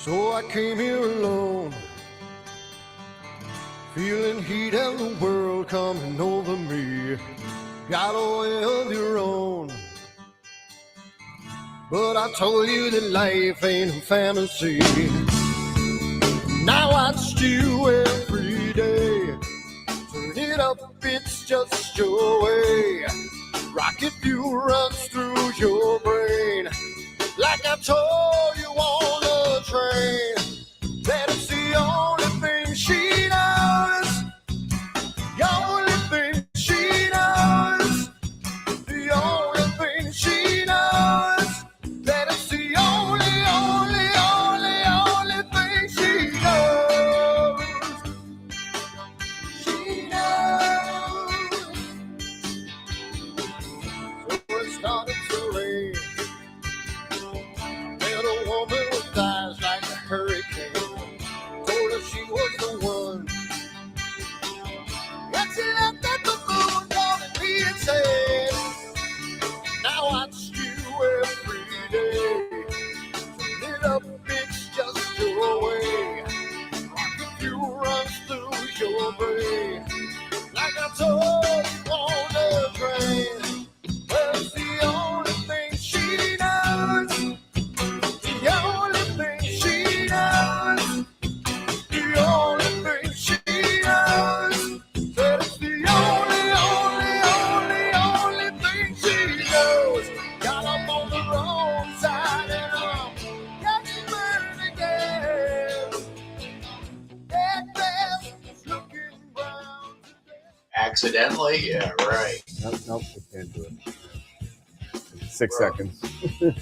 So I came here alone, feeling heat and the world coming over me. Got a way of your own, but I told you that life ain't a fantasy. Now I watch you every day. Turn it up, it's just your way. Rocket fuel runs through your brain, like I told you on the train, that it's the only thing she knows. The only thing she knows. The only thing she knows. That it's the only thing she knows. She knows. So it started to rain. Met a woman with eyes like a hurricane. Told her she was the one. And she left at the moon, calling me and said, now I watch you every day. Turn it up, it's just your way. Rocket fuel runs through your brain, like I told you on the train. Well, it's the only thing she knows. The only thing she knows. The only thing she knows. Said it's the only thing she knows. Got up on the wrong side and got you burned again. That grass is looking brown today. Accidentally? Yeah, right. Nope, I can't do it. 6 seconds. I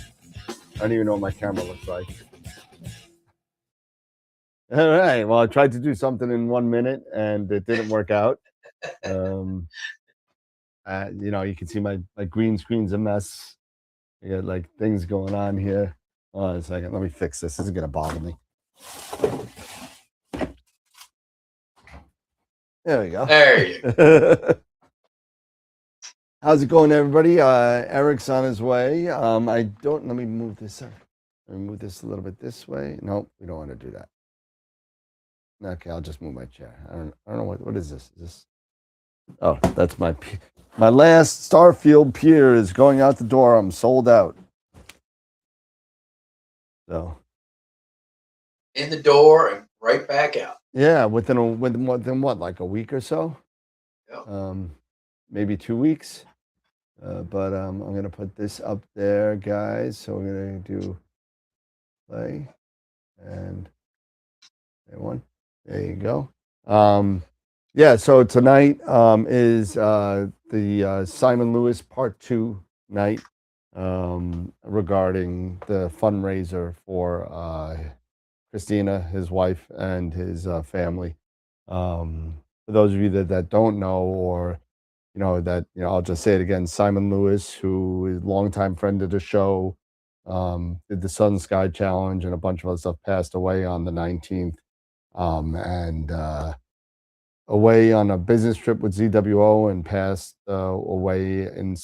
don't even know what my camera looks like. All right. Well, I tried to do something in 1 minute and it didn't work out. You know, you can see my green screen's a mess. I got like things going on here. Hold on a second. Let me fix this. This is going to bother me. There we go. There you go. How's it going, everybody? Eric's on his way. Let me move this up. Let me move this a little bit this way. Nope, we don't want to do that. Okay, I'll just move my chair. I don't know what is this? Is this? Oh, that's my last Starfield pier is going out the door. I'm sold out. So In the door and right back out. yeah, within what, like a week or so? Yep. Maybe 2 weeks. But I'm gonna put this up there, guys. So we're gonna do play and one. There you go. Yeah, so tonight is the Simon Lewis Part 2 night regarding the fundraiser for Christina, his wife, and his family. For those of you that don't know, or I'll just say it again. Simon Lewis, who is a longtime friend of the show, did the Sun Sky Challenge and a bunch of other stuff, passed away on the 19th. And away on a business trip with ZWO and passed away in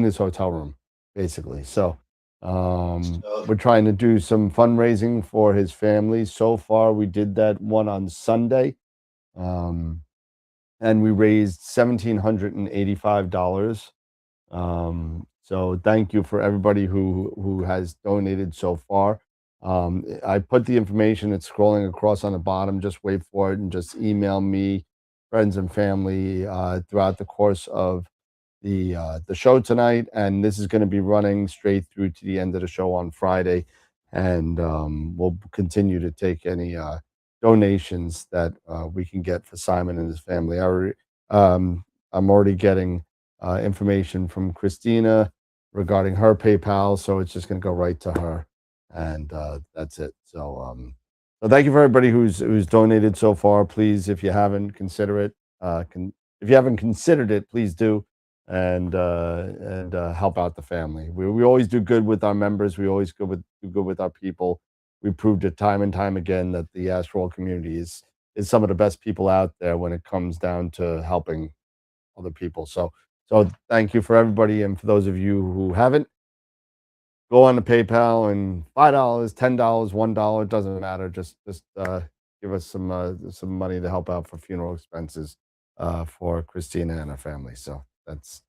his hotel room, basically. So we're trying to do some fundraising for his family. So far, we did that one on Sunday, and we raised $1,785. So thank you for everybody who has donated so far. I put the information, it's scrolling across on the bottom. Just wait for it and just email me, friends and family, throughout the course of the show tonight. And this is going to be running straight through to the end of the show on Friday. And we'll continue to take any donations that we can get for Simon and his family. I'm already getting information from Christina regarding her PayPal, so it's just going to go right to her. And that's it. So thank you for everybody who's donated so far. Please, if you haven't, consider it. If you haven't considered it, please do, and help out the family. We always do good with our members. We always do good with our people. We proved it time and time again that the AstroWorld community is some of the best people out there when it comes down to helping other people. So thank you for everybody, and for those of you who haven't, go on to PayPal and $5, $10, $1, doesn't matter. Just give us some money to help out for funeral expenses for Christina and her family. So that's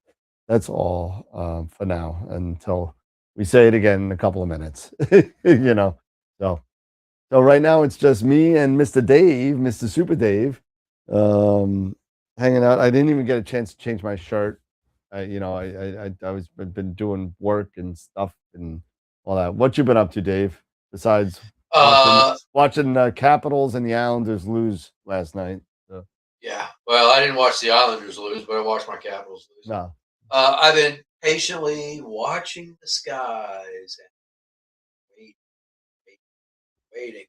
all for now until we say it again in a couple of minutes. You know. So right now it's just me and Mr. Dave, Mr. Super Dave, hanging out. I didn't even get a chance to change my shirt. I was been doing work and stuff and all that. What you been up to, Dave? Besides watching Capitals and the Islanders lose last night. So. Yeah. Well, I didn't watch the Islanders lose, but I watched my Capitals lose. No. I've been patiently watching the skies and waiting.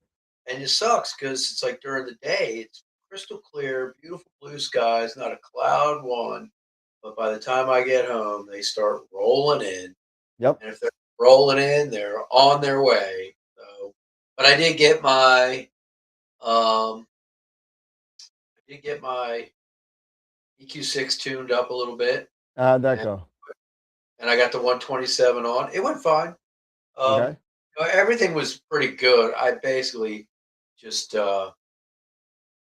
And it sucks because it's like during the day, it's crystal clear, beautiful blue skies, not a cloud one. But by the time I get home, they start rolling in. Yep. And if they're rolling in, they're on their way. So, but I did get my EQ6 tuned up a little bit. How'd that go? And I got the 127 on. It went fine. Okay. Everything was pretty good. I basically just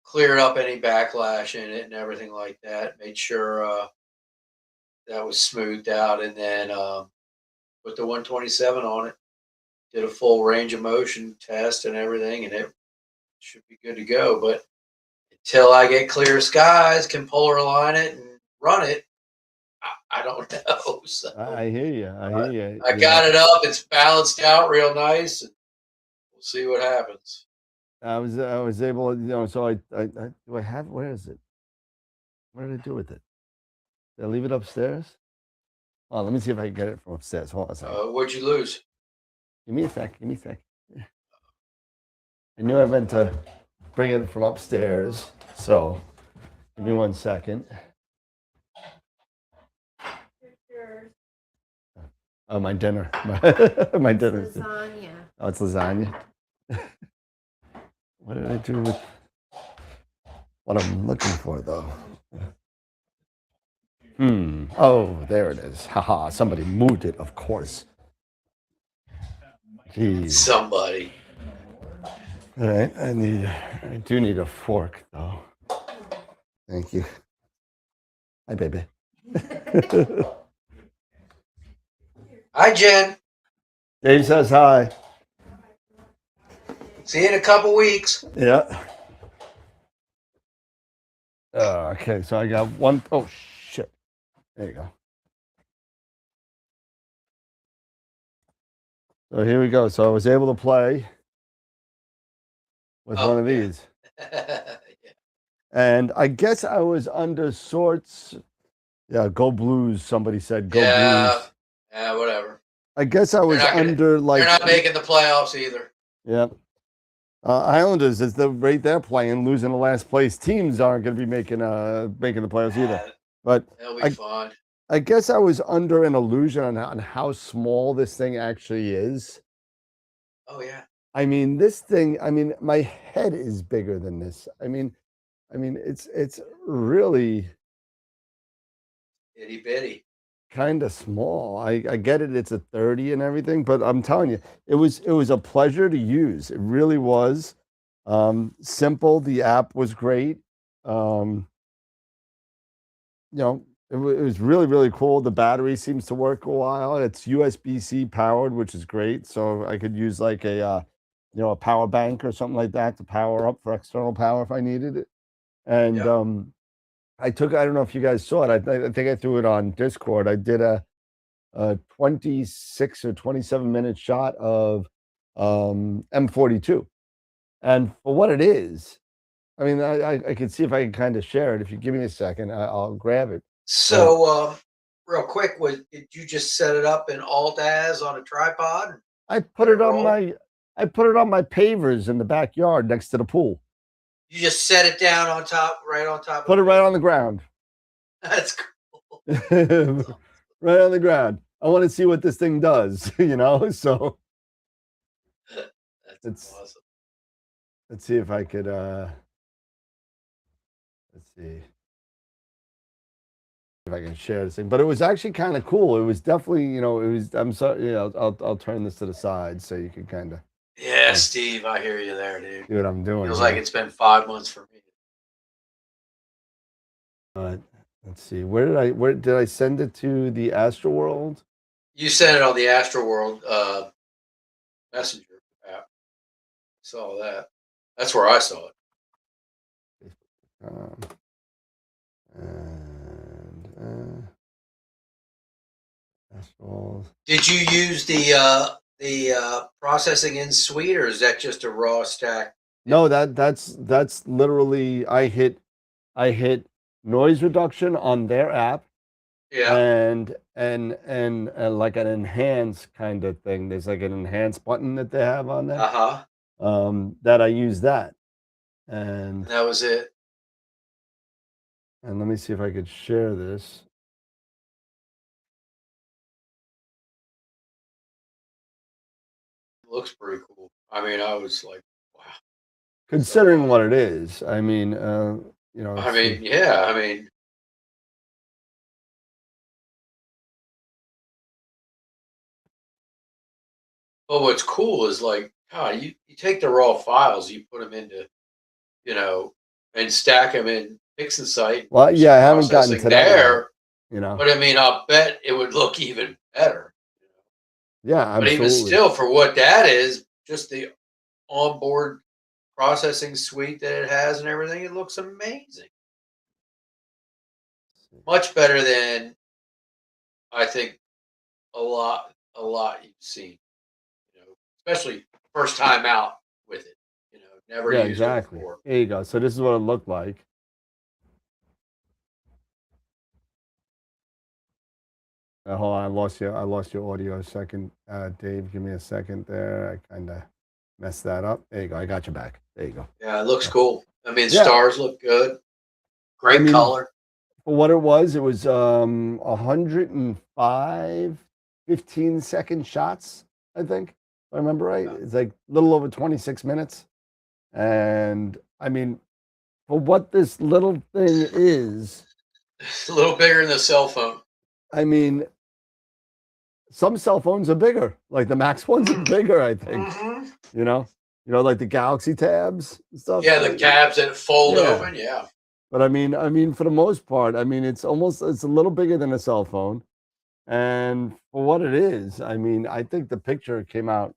cleared up any backlash in it and everything like that. Made sure that was smoothed out, and then put the 127 on it. Did a full range of motion test and everything, and it should be good to go. But until I get clear skies, can polar align it and run it, I don't know. So I hear you. I got it up. It's balanced out real nice. And we'll see what happens. I was able, so I do I have, where is it? What did I do with it? Did I leave it upstairs? Oh, let me see if I can get it from upstairs. Hold on a second. What'd you lose? Give me a sec. I knew I meant to bring it from upstairs, so give me 1 second. Oh, my dinner. My dinner. Lasagna. Oh, it's lasagna. What did I do with what I'm looking for, though? Oh, there it is. Haha, somebody moved it, of course. Jeez. Somebody. All right, I do need a fork, though. Thank you. Hi, baby. Hi, Jen. Dave says hi. See you in a couple weeks. Yeah. Okay, so I got one. Oh, shit. There you go. So here we go. So I was able to play with one of these. Yeah. And I guess I was under sorts. Yeah, go Blues. Somebody said go Blues. Yeah, whatever. I guess I was under like. They're not making the playoffs either. Yep. Islanders, is the rate they're playing, losing the last place teams aren't going to be making the playoffs either. But they'll be fine. I guess I was under an illusion on how small this thing actually is. Oh yeah. I mean, this thing. I mean, my head is bigger than this. I mean, it's really Itty bitty. kind of small. I get it. It's a 30 and everything, but I'm telling you, it was a pleasure to use. It really was. Simple. The app was great. It was really, really cool. The battery seems to work a while. It's USB-C powered, which is great. So I could use like a power bank or something like that to power up for external power if I needed it. And I don't know if you guys saw it. I think I threw it on Discord. I did a 26 or 27-minute shot of M42. And for what it is, I mean, I could see if I can kind of share it. If you give me a second, I'll grab it. So, real quick, did you just set it up in Alt-Az on a tripod? I put it on my pavers in the backyard next to the pool. You just set it down on top, right on top. Put it right on the ground. That's cool. Right on the ground. I want to see what this thing does, so. That's awesome. Let's see if I could, let's see. if I can share this thing, but it was actually kind of cool. It was definitely, you know, it was. I'm sorry, you know, I'll turn this to the side so you can kind of Yeah, Steve, I hear you there, dude. see what I'm doing. Feels here. like it's been 5 months for me. Let's see. Where did I send it to? The AstroWorld? You sent it on the AstroWorld Messenger app. Saw that. That's where I saw it. Um, and AstroWorld. Did you use the processing in suite, or is that just a raw stack? No, that's literally I hit noise reduction on their app Yeah. and like an enhance kind of thing. There's like an enhance button that they have on there. That I use that. And That was it. let me see if I could share this. It looks pretty cool. I mean, I was like, wow. Considering what it is, I mean, you know, I mean, yeah, I mean, but what's cool is like, God, you take the raw files, you put them into, you know, and stack them in PixInsight. well, yeah, I haven't gotten Processing to that yet, there, you know. but I mean, I'll bet it would look even better. Yeah, But even absolutely. still, for what that is, just the onboard processing suite that it has and everything, it looks amazing. Much better than I think a lot you've seen, you know, especially first time out with it, you know, never Yeah, used it exactly. before. There you go. So this is what it looked like. Hold on, I lost your audio a second. Dave, give me a second there. I kind of messed that up. There you go. I got you back. There you go. Yeah, it looks cool. I mean, Yeah. stars look good. I Great mean, color. for what it was 105 15-second shots, I think. If I remember right. Yeah. It's like a little over 26 minutes. And I mean, for what this little thing is, It's a little bigger than the cell phone. I mean, some cell phones are bigger. Like the Max ones are bigger, I think. You know, like the Galaxy tabs and stuff. Yeah, the tabs that fold open. Yeah. But I mean, for the most part, I mean, it's a little bigger than a cell phone. And for what it is, I mean, I think the picture came out.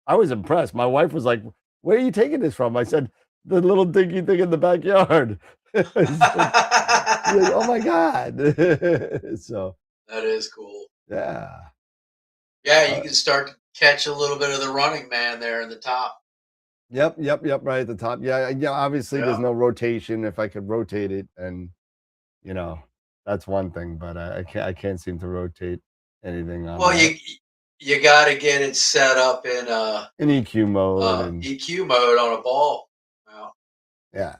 I was impressed. My wife was like, "Where are you taking this from?" I said, "The little dinky thing in the backyard." She's like, "Oh my God." So That is cool. yeah. Yeah, you can start to catch a little bit of the running man there in the top. Yep, right at the top. Yeah, obviously there's Yeah. no rotation. If I could rotate it, and you know, that's one thing, but I can't seem to rotate anything on Well, that. you got to get it set up in In EQ mode and EQ mode on a ball. Well, yeah.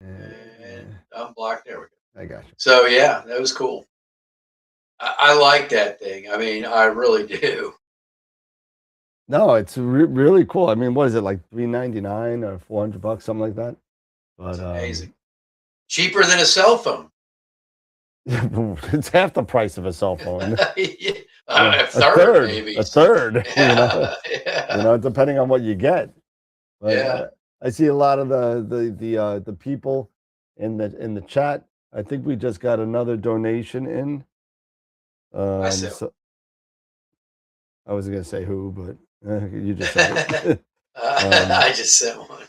and I'm blocked. There we go. I got you. So yeah, that was cool. I like that thing. I mean, I really do. No, it's really cool. I mean, what is it, like $399 or $400, something like that? But It's amazing. Cheaper than a cell phone. it's half the price of a cell phone. Yeah. A third, maybe. A third. Yeah. You know, depending on what you get. But, Yeah. I see a lot of the people in the chat. I think we just got another donation in. I see. So I wasn't gonna say who, but you just said it. I just sent one.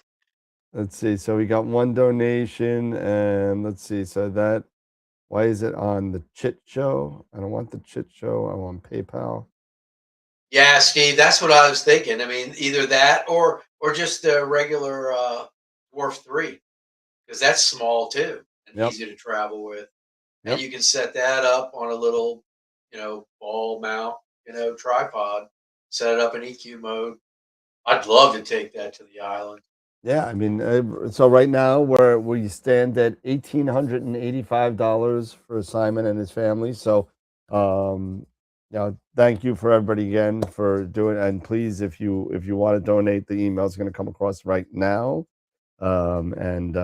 Let's see. So we got one donation, and let's see. So that, why is it on the Chit Show? I don't want the Chit Show. I want PayPal. Yeah, Steve, that's what I was thinking. I mean, either that or just the regular Dwarf 3, because that's small too and easy to travel with. And you can set that up on a little, you know, ball mount, you know, tripod, set it up in EQ mode. I'd love to take that to the island. Yeah, I mean, so right now we stand at $1,885 for Simon and his family. So, you know, thank you for everybody again for doing. And please, if you want to donate, the email is going to come across right now. and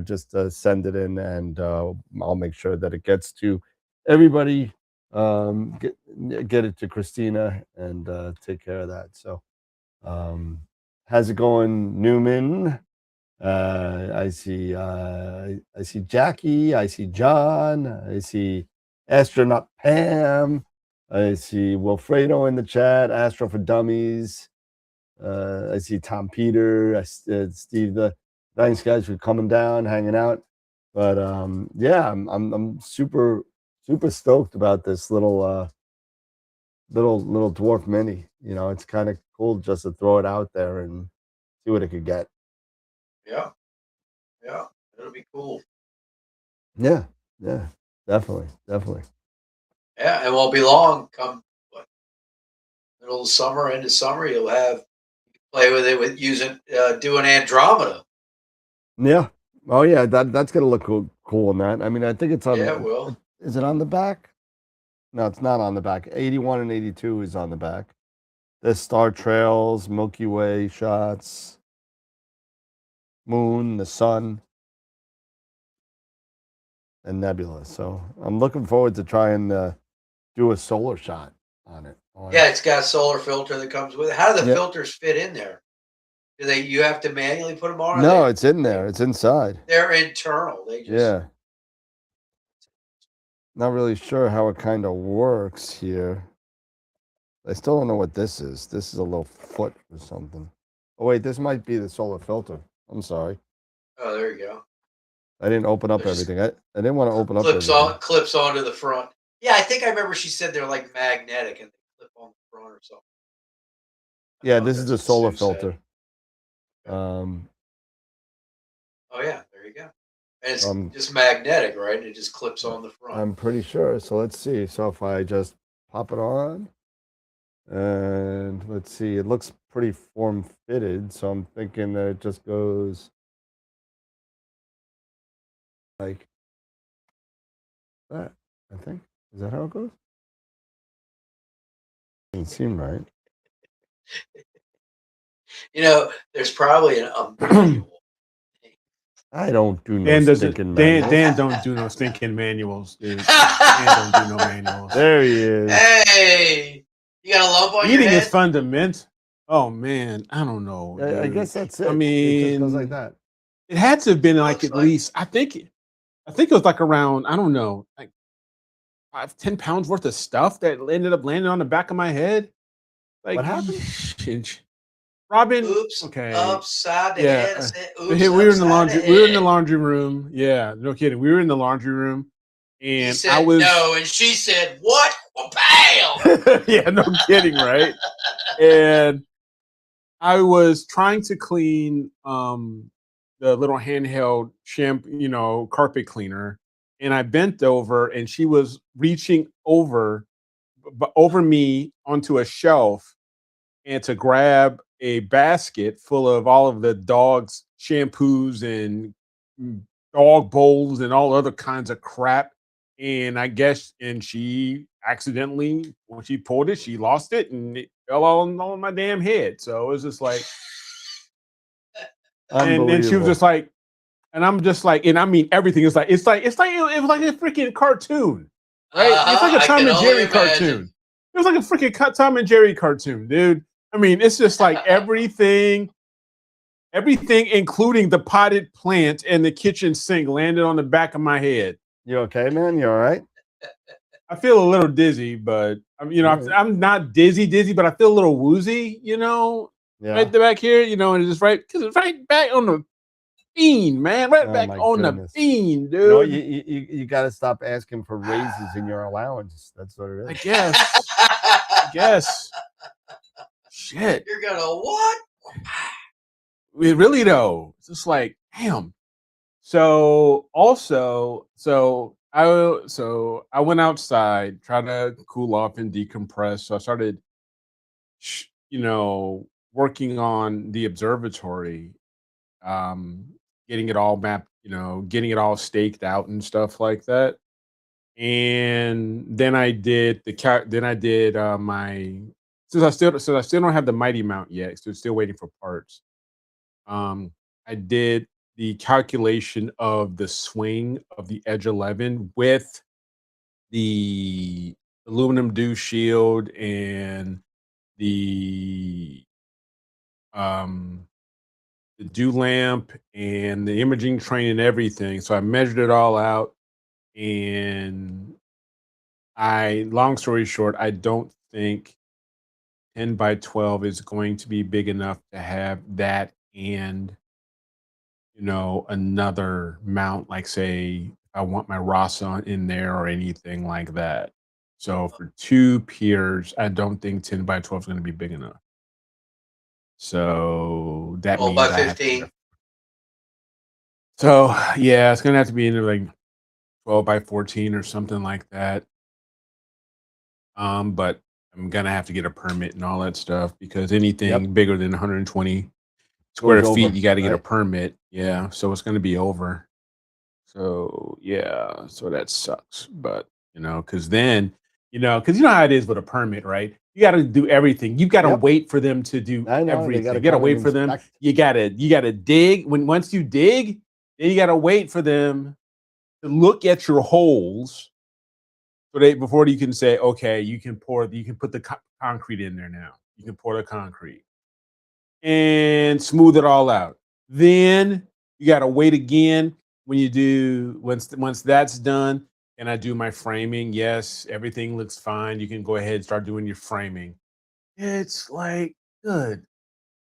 just send it in, and I'll make sure that it gets to everybody. Get it to Christina and take care of that. So, how's it going, Newman? I see Jackie. I see John. I see astronaut Pam. I see Wilfredo in the chat. Astro for Dummies. I see Tom Peter. Steve. Thanks guys for coming down, hanging out. But yeah, I'm super stoked about this little dwarf mini. It's kind of cool just to throw it out there and see what it could get. Yeah, it'll be cool. Yeah, definitely. Yeah, it won't be long. Come middle of summer, end of summer, you'll have play with it with doing Andromeda. Yeah. Oh yeah, that's gonna look cool, man. I mean, I think it's on. Yeah, it will. Is it on the back? No, it's not on the back. 81 and 82 is on the back. There's star trails, Milky Way shots, moon, the sun, and nebula. So I'm looking forward to trying to do a solar shot on it. Yeah, it's got a solar filter that comes with it. How do the filters fit in there? You have to manually put them on? No, it's in there. It's inside. They're internal. They just Not really sure how it kind of works here. I still don't know what this is. This is a little foot or something. Oh wait, this might be the solar filter. I'm sorry. Oh, there you go. I didn't open up everything. I didn't want to open up everything. Clips onto the front. Yeah, I think I remember she said they're like magnetic and they clip on the front or something. Yeah, this is the solar filter. Oh yeah, there you go. And it's just magnetic, right? It just clips on the front. I'm pretty sure. So let's see. So if I just pop it on, and let's see, it looks pretty form fitted. So I'm thinking that it just goes like that. I think. Is that how it goes? Doesn't seem right. There's probably a manual. I don't do no stinking manuals. Dan don't do no stinking manuals, dude. Dan don't do no manuals. There he is. Hey, you got a lump on your head? Eating is fundamental. Oh man, I don't know. I guess that's it. I mean, it just goes like that. It had to have been like at least. I think it was like around. I don't know, like 10 pounds worth of stuff that ended up landing on the back of my head. Like what happened? Robin, oops, okay, upside the head. I said, oops, we were in the laundry. We were in the laundry room. Yeah, no kidding. We were in the laundry room, and said, I was no, and she said, "What? Bam!" Yeah, no kidding, right? And I was trying to clean the little handheld shampoo, carpet cleaner, and I bent over, and she was reaching over me onto a shelf, and to grab a basket full of all of the dog's shampoos and dog bowls and all other kinds of crap. And I guess, and she accidentally, when she pulled it, she lost it and it fell on my damn head. So it was just like, and then she was just like, and I'm just like, and I mean, everything is like, it was like a freaking cartoon, right? It's like a Tom and Jerry cartoon. It was like a freaking Tom and Jerry cartoon, dude. I mean, it's just like everything, including the potted plant and the kitchen sink, landed on the back of my head. You okay, man? You all right? I feel a little dizzy, but I'm not dizzy, but I feel a little woozy, right the back here, and it's just right because it's right back on the fiend, man, right back on the fiend, dude. You got to stop asking for raises in your allowance. That's what it is. I guess. Shit. You're gonna what? Really though, it's just like, damn. So I went outside, tried to cool off and decompress. So I started, working on the observatory, getting it all mapped, getting it all staked out and stuff like that. And then I did my. Since I still don't have the mighty mount yet, so still waiting for parts. I I did the calculation of the swing of the Edge 11 with the aluminum dew shield and the dew lamp and the imaging train and everything. So I measured it all out, and long story short, I don't think 10 by 12 is going to be big enough to have that and another mount, like say I want my Rasa in there or anything like that. So for 2 piers, I don't think 10 by 12 is going to be big enough. So that 12 means by I have to 15. So yeah, it's gonna have to be in like 12 by 14 or something like that. But I'm gonna have to get a permit and all that stuff because anything bigger than 120 square Goes feet, over, you got to get a right? permit. Yeah, so it's gonna be over. So yeah, so that sucks. But because then, because you know how it is with a permit, right? You got to do everything. You got to Yep. wait for them to do I know, they everything. gotta You got to come and wait for them. inspect. You gotta dig. Once you dig, then you got to wait for them to look at your holes before you can say, okay, you can put the concrete in there now. You can pour the concrete and smooth it all out. Then you got to wait again when you do once that's done. And I do my framing. Yes, everything looks fine. You can go ahead and start doing your framing. It's like, good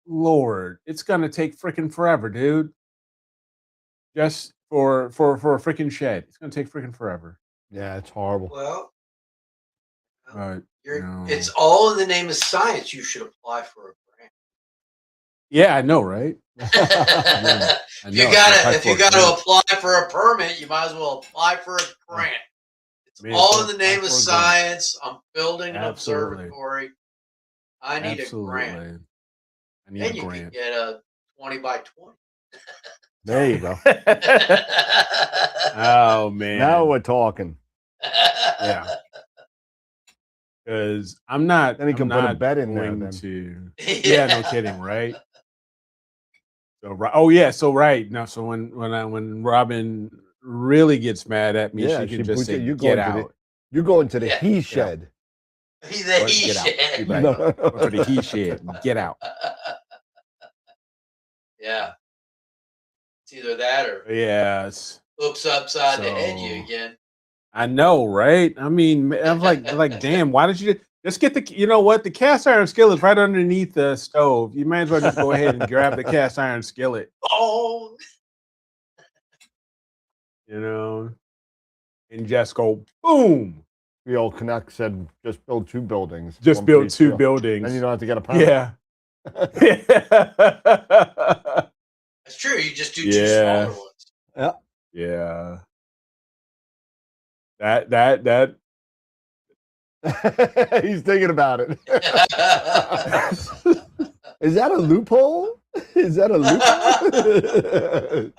Lord, it's gonna take freaking forever, dude. Just for a freaking shed, it's gonna take freaking forever. Yeah, it's horrible. Well, But it's all in the name of science. You should apply for a grant. yeah, I know, right? If you gotta apply for a permit, you might as well apply for a grant. It's all in the name of science. I'm building an observatory. I need a grant. Then you can get a 20 by 20. There you go. Oh man, now we're talking. Yeah, because I'm not. Then he can put a bed in there. Yeah, no kidding, right? So oh yeah, so right now, so when Robin really gets mad at me, she can just say, "Get out." You go into the he shed. He's the he shed. Right. Go to the he shed. Get out. Yeah. It's either that or yes. Oops, upside the head you again. I know, right? I mean, I'm like, damn, why did you just get the cast iron skillet's right underneath the stove. You might as well just go ahead and grab the cast iron skillet. Oh, and just go boom. The old Canuck said, just build 2 buildings. Just build 2 buildings. And you don't have to get a permit. Yeah. That's true. You just do 2 smaller ones. Yeah. Yeah. That he's thinking about it. Is that a loophole? Is that a loophole?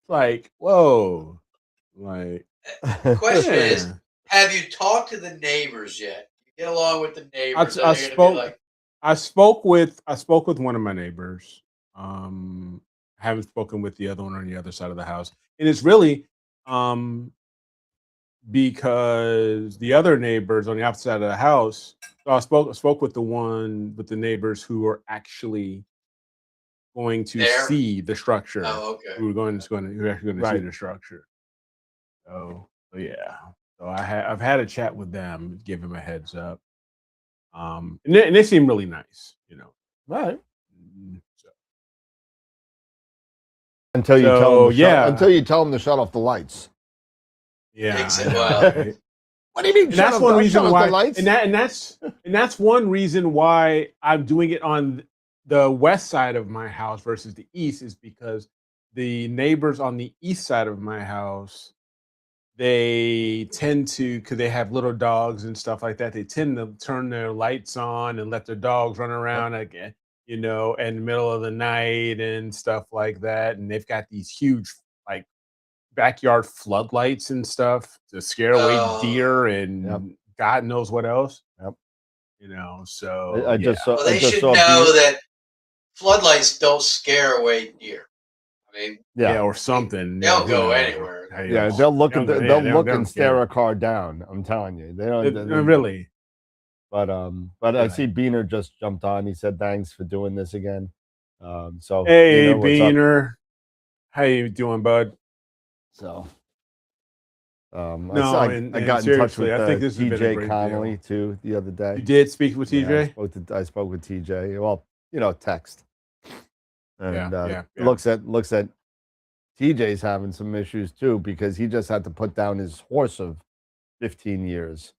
Like, whoa. Like, the question is, have you talked to the neighbors yet? You get along with the neighbors. I spoke with one of my neighbors. I haven't spoken with the other one on the other side of the house. And it's really because the other neighbors on the opposite side of the house. So I spoke with the neighbors who are actually going to see the structure. Oh, okay. Who are actually going to see the structure. So yeah. So I've had a chat with them, give them a heads up. And they seem really nice, Right. So. Until you tell them to shut off the lights. Yeah. Well, what do you mean? And that's one reason why. And that's one reason why I'm doing it on the west side of my house versus the east, is because the neighbors on the east side of my house, they tend to, because they have little dogs and stuff like that, they tend to turn their lights on and let their dogs run around again, in the middle of the night and stuff like that. And they've got these huge, like, backyard floodlights and stuff to scare away deer and God knows what else. Yep. So I just saw. Well, they should know that floodlights don't scare away deer. I mean, Yeah, Yeah, or something. they'll who go knows? anywhere. Hey, yeah, they'll look at go- the, yeah, they'll they look don't and stare care. a car down. I'm telling you, they don't. Really. But I Really. see Beaner just jumped on. He said thanks for doing this again. So Hey, Beaner, what's up? Beaner. How you doing, bud? So No, I and got in touch seriously, with I think this has been a TJ great Connolly deal. too the other day. You did speak with Yeah, TJ? I spoke with TJ. Well, text. And Yeah. looks at TJ's having some issues too because he just had to put down his horse of 15 years.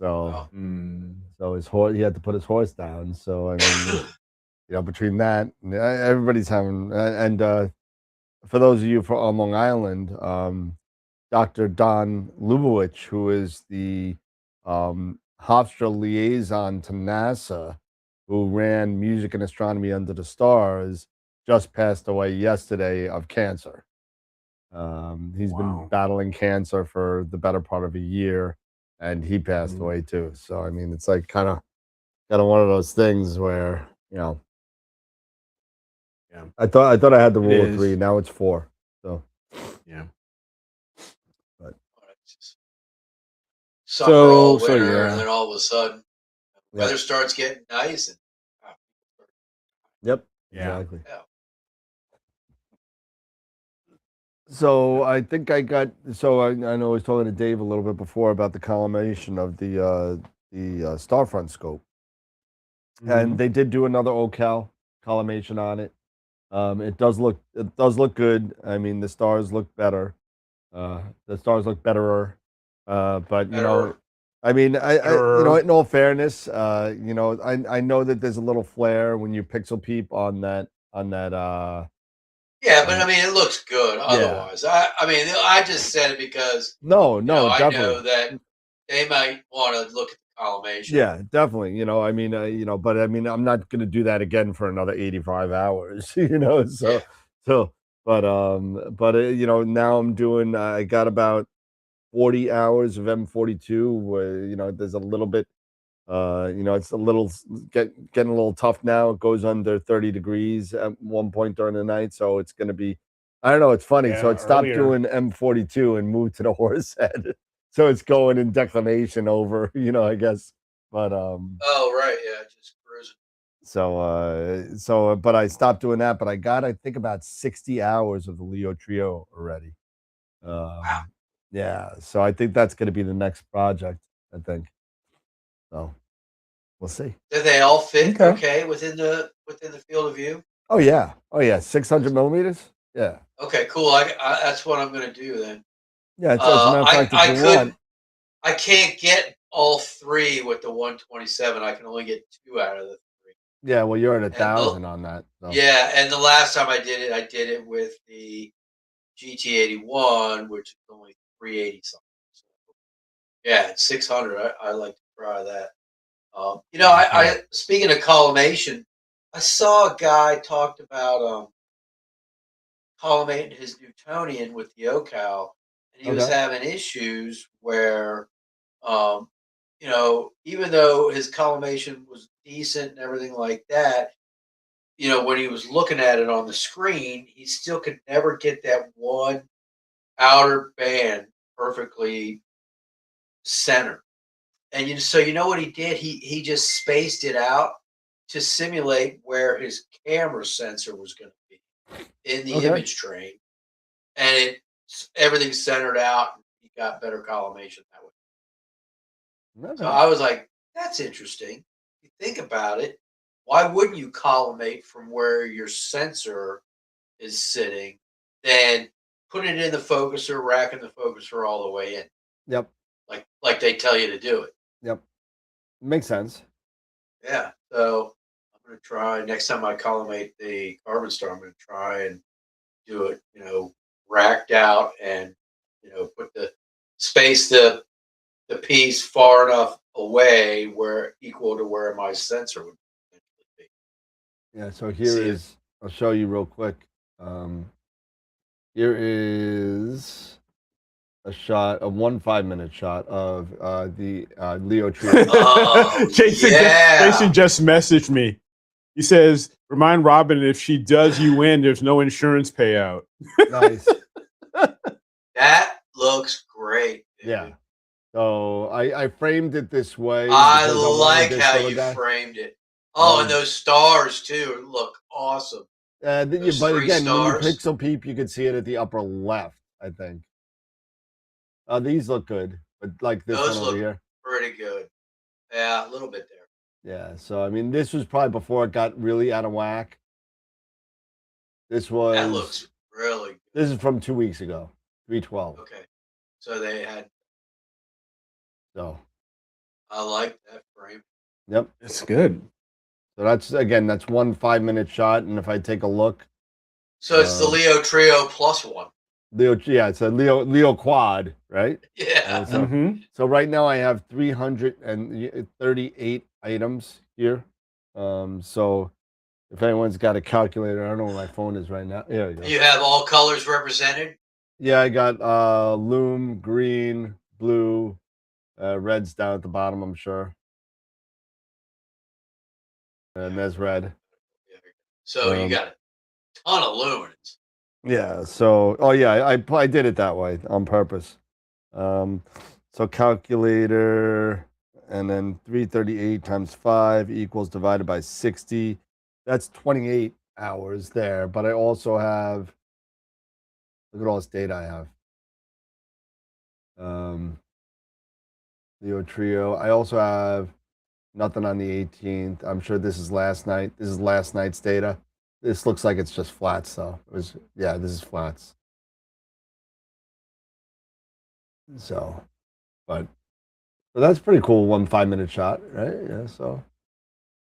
So so his horse, he had to put his horse down. So I mean, between that, everybody's having and for those of you on Long Island, Dr. Don Lubowich, who is the Hofstra liaison to NASA, who ran Music and Astronomy Under the Stars, just passed away yesterday of cancer. He's been battling cancer for the better part of a year, and he passed away too. So I mean, it's like kind of one of those things where Yeah. I thought I had the It rule of is. 3. Now it's 4. So Yeah. Summer all So, winter, yeah. and then all of a sudden, Yep. weather starts getting nice. And Yep. Yeah. Exactly. yeah. So I think I got. So I know I was talking to Dave a little bit before about the collimation of the Starfront scope, and they did do another OCal collimation on it. It does look good. I mean, the stars look better. The stars look betterer. But Better. I mean, I Better. in all fairness, I know that there's a little flare when you pixel peep on that. Yeah, but I mean, it looks good. Yeah. Otherwise, I mean, I just said it because No, I definitely. know that they might want to look at the collimation. Yeah, definitely. I mean, but I mean, I'm not going to do that again for another 85 hours. So, Yeah. but now I'm doing. I got about 40 hours of M42. Where there's a little bit. It's a little getting a little tough now. It goes under 30 degrees at one point during the night, so it's going to be. I don't know. It's funny. Yeah, So it stopped earlier. doing M42 and moved to the horse head. So it's going in declination over. I guess. But Oh right, yeah, just cruising. but I stopped doing that. But I got, I think, about 60 hours of the Leo Trio already. Wow. Yeah. So I think that's going to be the next project. I think. So we'll see. Did they all fit Okay. okay within the field of view? Oh yeah. 600 millimeters. Yeah. Okay, cool. That's what I'm going to do then. Yeah. As a matter of fact, if you want, I can't get all 3 with the 127. I can only get 2 out of the 3. yeah. Well, you're at And 1,000 on that. So. Yeah, and the last time I did it with the GT81, which is only 380 something. So, yeah, it's 600. I like to try that. I speaking of collimation, I saw a guy talked about collimating his Newtonian with the OCal, and he was having issues where, even though his collimation was decent and everything like that, when he was looking at it on the screen, he still could never get that one outer band perfectly centered. And so what he did? He just spaced it out to simulate where his camera sensor was going to be in the image train, and everything's centered out. And he got better collimation that way. Okay. So I was like, "That's interesting." If you think about it, why wouldn't you collimate from where your sensor is sitting, then put it in the focuser, racking the focuser all the way in? Yep. Like they tell you to do it. Yep. Makes sense. Yeah. So I'm going to try next time I collimate the carbon star. I'm going to try and do it, racked out and, put the space the piece far enough away where equal to where my sensor would potentially be. Yeah. So here is. I'll show you real quick. Here is a shot, a 5-minute shot of the Leo Trio. Oh, Jason just messaged me. He says, remind Robin if she does you win, there's no insurance payout. Nice. That looks great. Dude. Yeah. So I framed it this way. I because wanted like this how little you guy. framed it. Oh, and those stars too look awesome. But three again, when you stars. pixel peep, you can see it at the upper left, I think. These look good, but like this Those one over look here. pretty good. Yeah, a little bit there. Yeah, so I mean, this was probably before it got really out of whack. This was. That looks really good. This is from 2 weeks ago, 312. Okay, so they had. So. I like that frame. Yep, it's good. So that's 1 5-minute shot, and if I take a look. So it's the Leo Trio plus one. Leo, yeah, it's a Leo quad, right? Yeah. So right now I have 338 items here. So if anyone's got a calculator, I don't know where my phone is right now. There we go. You have all colors represented? Yeah, I got loom, green, blue, red's down at the bottom, I'm sure. And there's red. So you got a ton of lumens. Yeah. So, I did it that way on purpose. So calculator, and then 338 times 5 equals divided by 60. That's 28 hours there. But I also have, look at all this data I have. Leo Trio. I also have nothing on the 18th. I'm sure this is last night. This is last night's data. This looks like it's just flats, though. This is flats. So that's pretty cool. 1 5-minute shot, right? Yeah. So.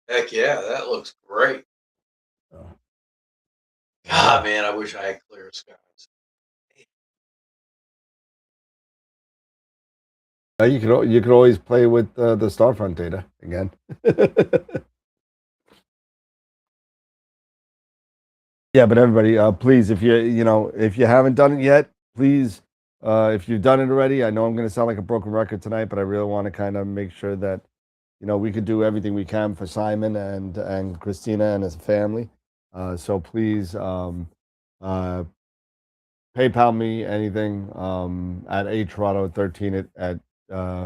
Heck yeah, that looks great. So. God, man, I wish I had clear skies. You could always play with the Starfront data again. Yeah, but everybody, please, if you haven't done it yet, please, if you've done it already, I know I'm going to sound like a broken record tonight, but I really want to kind of make sure that we could do everything we can for Simon and Christina and his family. So please, PayPal me anything at HRotto13 at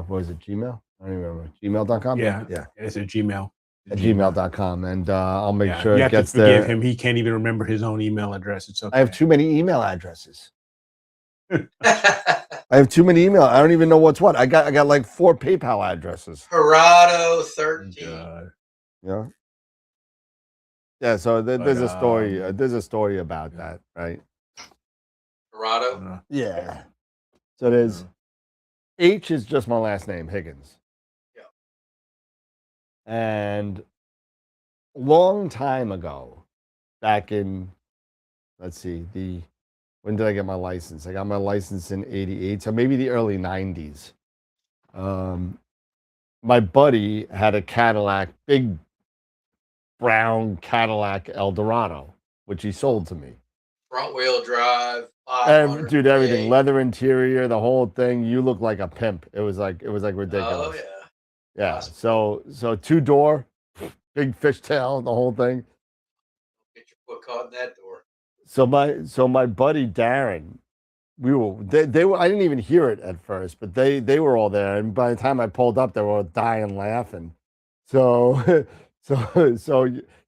what is it, Gmail? I don't even remember. Gmail.com? Yeah. Yeah. It's a Gmail. At gmail.com. And I'll make sure you it have gets to forgive there. him. He can't even remember his own email address. It's okay. I have too many email addresses. I have too many email. I don't even know what's what. I got like 4 PayPal addresses. Gerardo13. Yeah. Yeah. So there's a story. There's a story about that, right? Gerardo. Yeah. So there's H is just my last name, Higgins. Yeah. And long time ago, back in, let's see, when did I get my license? I got my license in 88, so maybe the early 90s. My buddy had a Cadillac, big brown Cadillac Eldorado, which he sold to me. Front wheel drive. Dude, everything, leather interior, the whole thing. You look like a pimp. It was like ridiculous. Oh yeah. Yeah. Awesome. So 2-door, big fishtail, the whole thing. Get your foot caught in that door. So my buddy Darren, they were, I didn't even hear it at first, but they were all there, and by the time I pulled up, they were all dying laughing. So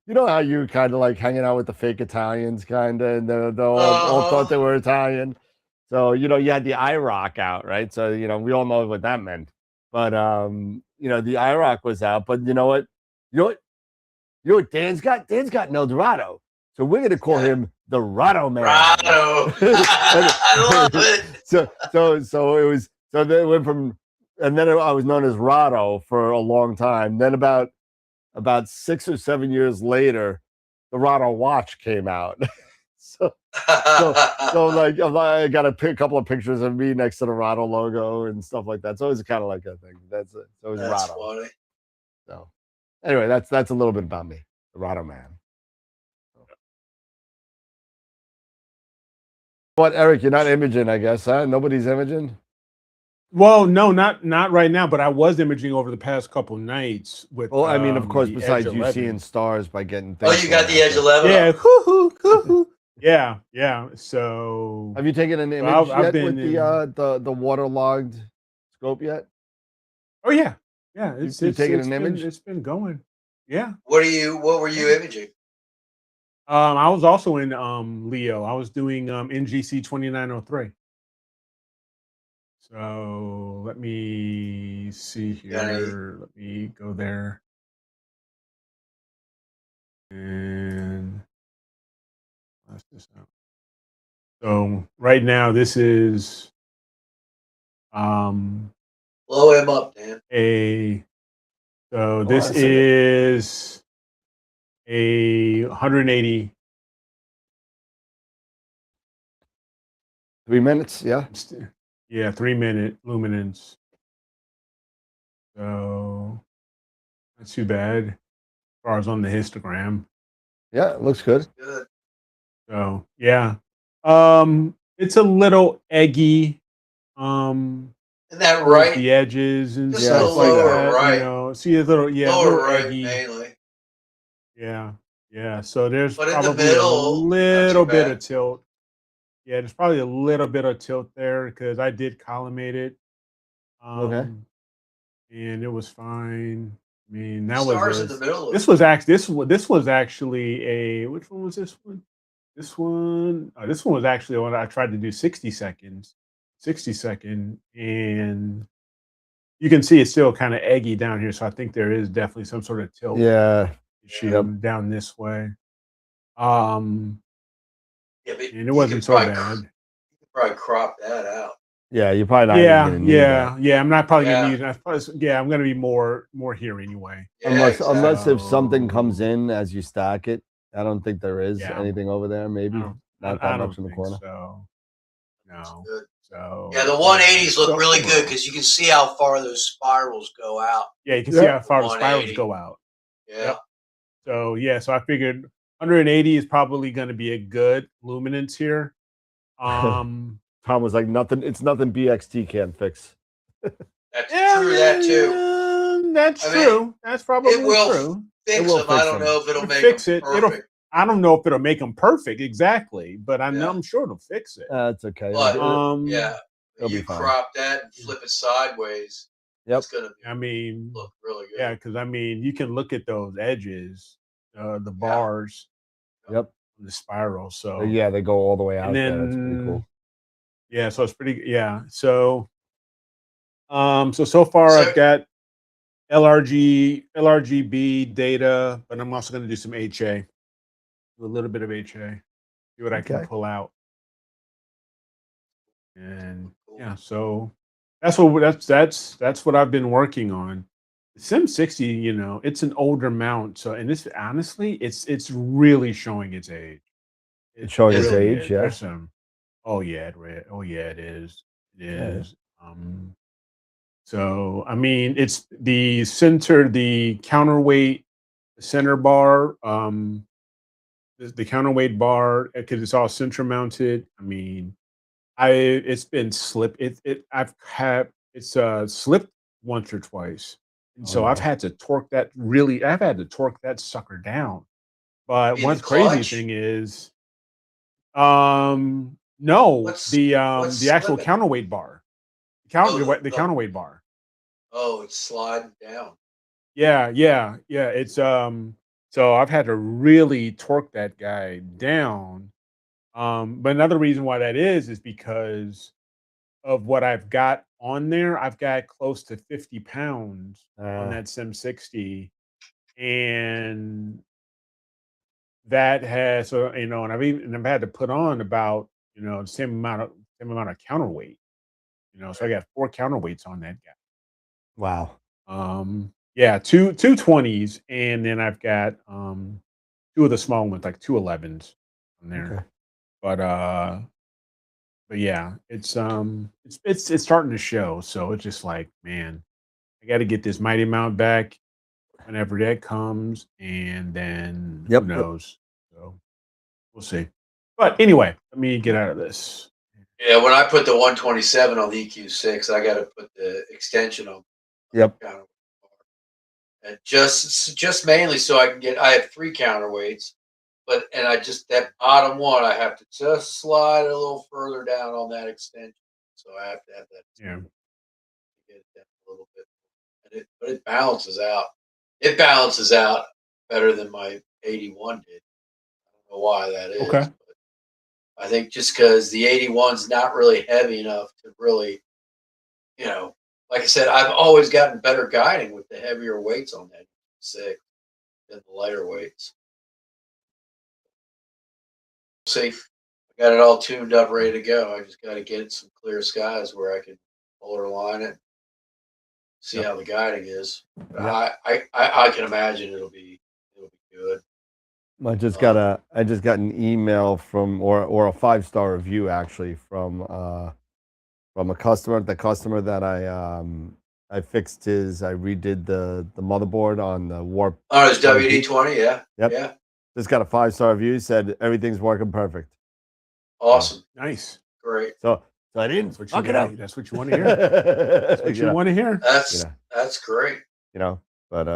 you know how you kind of like hanging out with the fake Italians, kind of, and they all thought they were Italian. So you had the IROC out, right? So we all know what that meant. But the IROC was out. But you know what? Dan's got? Dan's got an Eldorado. So we're gonna call him the Rado Man. Rado. I love it. So it was. So they went from, and then I was known as Rado for a long time. Then about 6 or 7 years later, the Rado watch came out. so like I got a couple of pictures of me next to the Rado logo and stuff like that. So it was kind of like a thing. That's it. So it was That's Rado. funny. So anyway, that's a little bit about me, the Rado Man. What, Eric? You're not imaging, I guess, huh? Nobody's imaging. Well, no, not right now, but I was imaging over the past couple nights with Well, I mean, of course, the Edge besides you 11. seeing stars by getting Oh, things. you got thrown the at Edge you. 11. Yeah, up. hoo-hoo. Yeah. So Have you taken an So image I've yet been with in- the waterlogged scope yet? oh yeah. You taken an image? It's been going. Yeah. What were you imaging? I was also in Leo. I was doing NGC 2903. So let me see here. Let me go there. And let's this out. So right now this is Blow him up, Dan. this that's is a 180. 3 minutes, yeah. Yeah, 3-minute luminance. So not too bad as far as on the histogram. Yeah, it looks good. Good. So yeah. It's a little eggy. Isn't that Towards right? the edges and Just Yeah, stuff I like see that. lower that. right. You know, see a little, a Lower little right, eggy. mainly. Yeah. So there's But in the probably middle, a not little too bit bad. of tilt. Yeah, there's probably a little bit of tilt there because I did collimate it. Okay. And it was fine. I mean, that Stars in was the middle. this was actually this was actually a which one was this one? This one was actually when I tried to do 60 seconds, 60 second, and you can see it's still kind of eggy down here. So I think there is definitely some sort of tilt Yeah. issue down this way. Yeah, but And it wasn't so bad. Probably crop that out. Yeah, you're probably not even gonna need that. Yeah. I'm not probably Yeah. gonna use that. Yeah, I'm gonna be more here anyway. Yeah, Unless if exactly. something comes in as you stack it. I don't think there is Yeah. anything over there, maybe. Not that I much don't in the think corner. so. No. Good. So Yeah, the 180s look so really good overall. because you can see how far those spirals go out. Yeah, you can see how far the spirals 180. go out. Yeah. Yep. So so I figured 180 is probably going to be a good luminance here. Tom was like, nothing. It's nothing BXT can't fix. That's true. That too. That's true. That's probably It will true. fix It will them. fix I don't them. know if it'll It'll make fix them it. perfect. I don't know if it'll make them perfect exactly, but I know Yeah. I'm sure it'll fix it. That's okay. But It'll you be fine. crop that and flip it sideways. Yep. It's gonna look really good. Yeah, because I mean, you can look at those edges, the bars, Yep. the spiral. So Yeah, they go all the way out and then there. That's pretty cool. Yeah, so it's pretty. Yeah, so so far I've got LRGB data, but I'm also going to do some HA, do a little bit of HA, see what I can pull out. And yeah, so that's what I've been working on. The Sim 60, you know, it's an older mount, so and this honestly, it's really showing its age. It's showing its really age, is. yeah. There's some. Oh yeah, it is. It is. So I mean, it's the center, the counterweight, the center bar, the counterweight bar because it's all center mounted. I mean, it's been slipped. It's slipped once or twice, and so I've had to torque that really. I've had to torque that sucker down. But one crazy thing is, no, the actual counterweight bar, the counterweight bar. Oh, it's sliding down. Yeah. It's so I've had to really torque that guy down. But another reason why that is because of what I've got on there. I've got close to 50 pounds on that Sim 60. And that has and I've had to put on about the same amount of counterweight. So I got 4 counterweights on that guy. Wow. Yeah, two 20s, and then I've got 2 of the small ones, like 2 11s on there. Okay. But yeah, it's starting to show. So it's just like, man, I got to get this mighty mount back whenever that comes, and then who knows? So we'll see. But anyway, let me get out of this. Yeah, when I put the 127 on the EQ6, I got to put the extension on. Yep. And just mainly so I can get. I have 3 counterweights, and I just that bottom one I have to just slide a little further down on that extension. So I have to have that. Yeah. To get it down a little bit, but it balances out. It balances out better than my 81 did. I don't know why that is. Okay. But I think just because the 81's not really heavy enough to really, like I said, I've always gotten better guiding with the heavier weights on that 6 than the lighter weights. See, I got it all tuned up, ready to go. I just got to get some clear skies where I can polar line it, see how the guiding is. Yep. I can imagine it'll be good. I just got an email from or a 5-star review actually from a customer. The customer that I fixed I redid the motherboard on the Warp. Oh, it's WD-20, yeah. Yep. Yeah. Just got a 5-star review. Said everything's working perfect. Awesome. Nice. Great. So I didn't fuck it up. That's what you want to hear. That's what you want to hear. That's great. But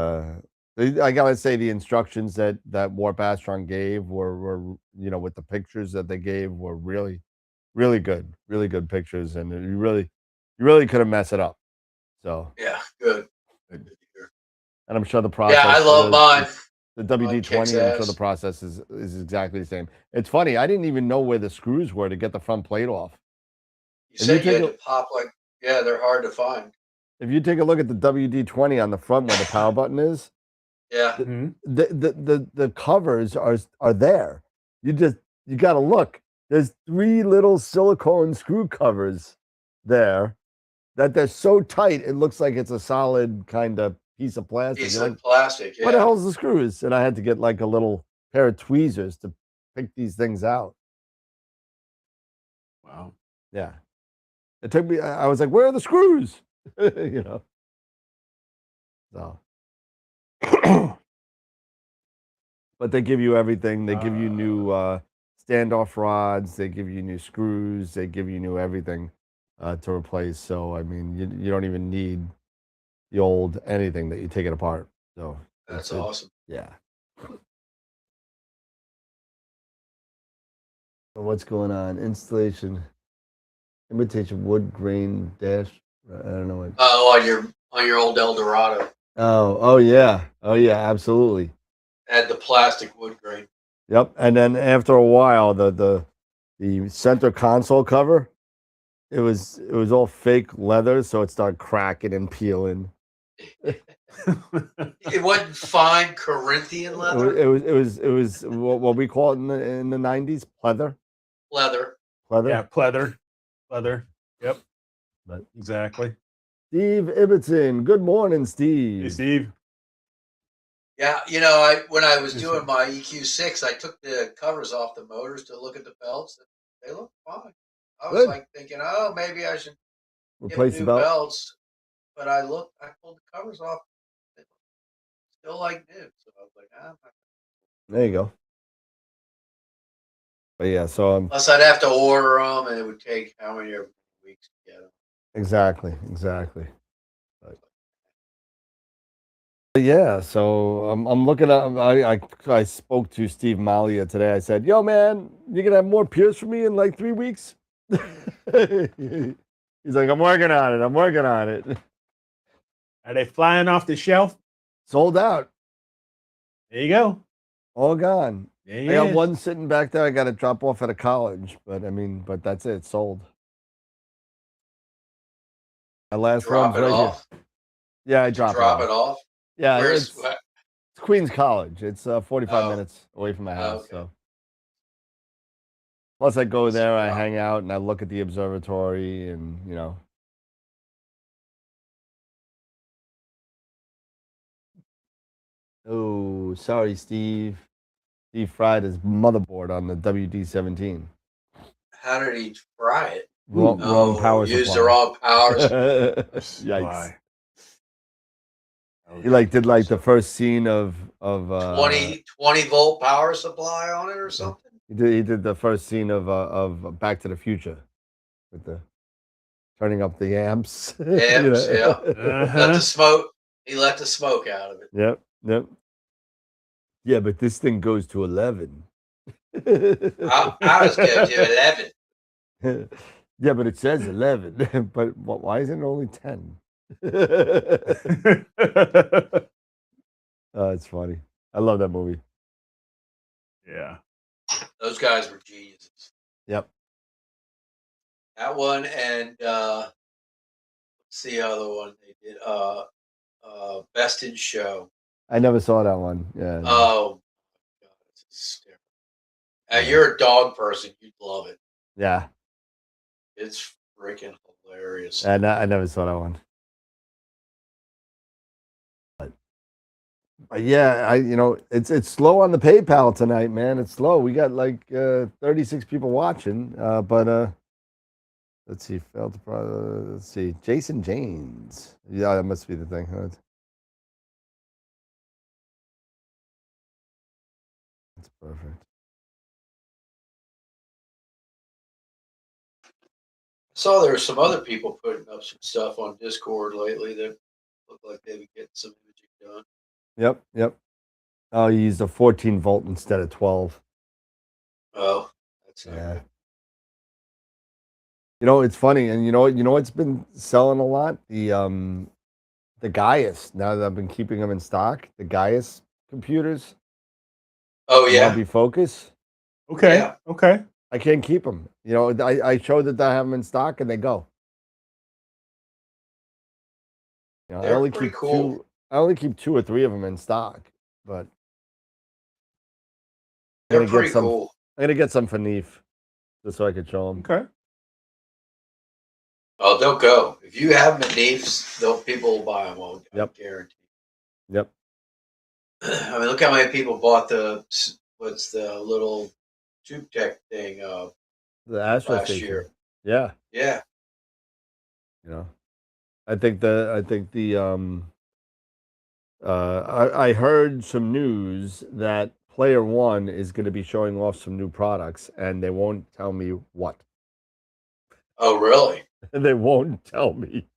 I gotta say the instructions that Warp Astron gave were with the pictures that they gave were really good pictures, and you really couldn't mess it up. So yeah, good. And I'm sure the process. Yeah, I love mine. The WD-20, I'm sure the process is exactly the same. It's funny, I didn't even know where the screws were to get the front plate off. You said you had to pop they're hard to find. If you take a look at the WD-20 on the front where the power button is, yeah, the covers are there. You got to look. There's 3 little silicone screw covers there that they're so tight it looks like it's a solid kind of piece of plastic. Plastic. Yeah. What the hell's the screws? And I had to get like a little pair of tweezers to pick these things out. Wow. Yeah. It took me. I was like, "Where are the screws?" So. But they give you everything. They give you new standoff rods. They give you new screws. They give you new everything to replace. So I mean, you don't even need the old anything that you take it apart. So that's awesome. Yeah. So what's going on? Installation, imitation wood grain dash. I don't know what. Oh, on your old Eldorado. Oh yeah, absolutely. Add the plastic wood grain. Yep, and then after a while, the center console cover, it was all fake leather, so it started cracking and peeling. It wasn't fine Corinthian leather. It was what we call it in the 90s, pleather. Leather. Yeah, pleather. Yep. But exactly. Steve Ibbotson. Good morning, Steve. Hey, Steve. Yeah, when I was doing my EQ6, I took the covers off the motors to look at the belts. And they look fine. I was like thinking, oh, maybe I should replace new the belts. But I pulled the covers off. They look still like new. So I was like, there you go. But yeah, so plus I'd have to order them, and it would take how many weeks to get them. Exactly. But yeah, so I'm looking at. I spoke to Steve Malia today. I said, "Yo, man, you gonna have more peers for me in like 3 weeks?" He's like, "I'm working on it." Are they flying off the shelf? Sold out. There you go. All gone. I got one sitting back there. I got to drop off at a college, but that's it. Sold. My last drop one's it right off. Here. Yeah, I drop it off. Yeah, it's Queens College. It's 45 minutes away from my house. Okay. So plus I go there, I hang out, and I look at the observatory, and Oh, sorry, Steve. Steve fried his motherboard on the WD-17. How did he fry it? Wrong power supply. Used the wrong power Yikes. He did the first scene of 20 volt power supply on it or something. He did the first scene of Back to the Future. with the turning up the amps. Amps, yeah. Uh-huh. Let the smoke. He let the smoke out of it. Yep. Yeah, but this thing goes to 11. I was going to 11. Yeah, but it says 11. But why isn't it only 10? Oh, it's funny. I love that movie. Yeah. Those guys were geniuses. Yep. That one and what's the other one they did? Best in Show. I never saw that one. Yeah. Oh, God, it's hysterical. You're a dog person. You'd love it. Yeah. It's freaking hilarious. I never saw that one. But yeah, it's slow on the PayPal tonight, man. It's slow. We got like 36 people watching. But let's see, let's see, Jason James. Yeah, that must be the thing. Huh? That's perfect. I saw there were some other people putting up some stuff on Discord lately that looked like they would get some imaging done. Yep. Oh, you used a 14 volt instead of 12. Oh, that's Yeah. It's funny, and you know what's been selling a lot? The Gaius. Now that I've been keeping them in stock, the Gaius computers. Oh yeah. Multi-focus. Okay. Yeah. Okay. I can't keep them. I showed that I have them in stock, and they go. I only pretty keep cool. two. I only keep 2 or 3 of them in stock, but They're pretty cool. I'm gonna get some for Neef, just so I could show them. Okay. Oh, they'll go. If you have them at Neef's, people will buy them. I guarantee. Yep. I mean, look how many people bought what's the little tube tech thing The Astro last Station. year. Yeah. Yeah. I think I heard some news that Player One is going to be showing off some new products, and they won't tell me what. Oh, really? They won't tell me.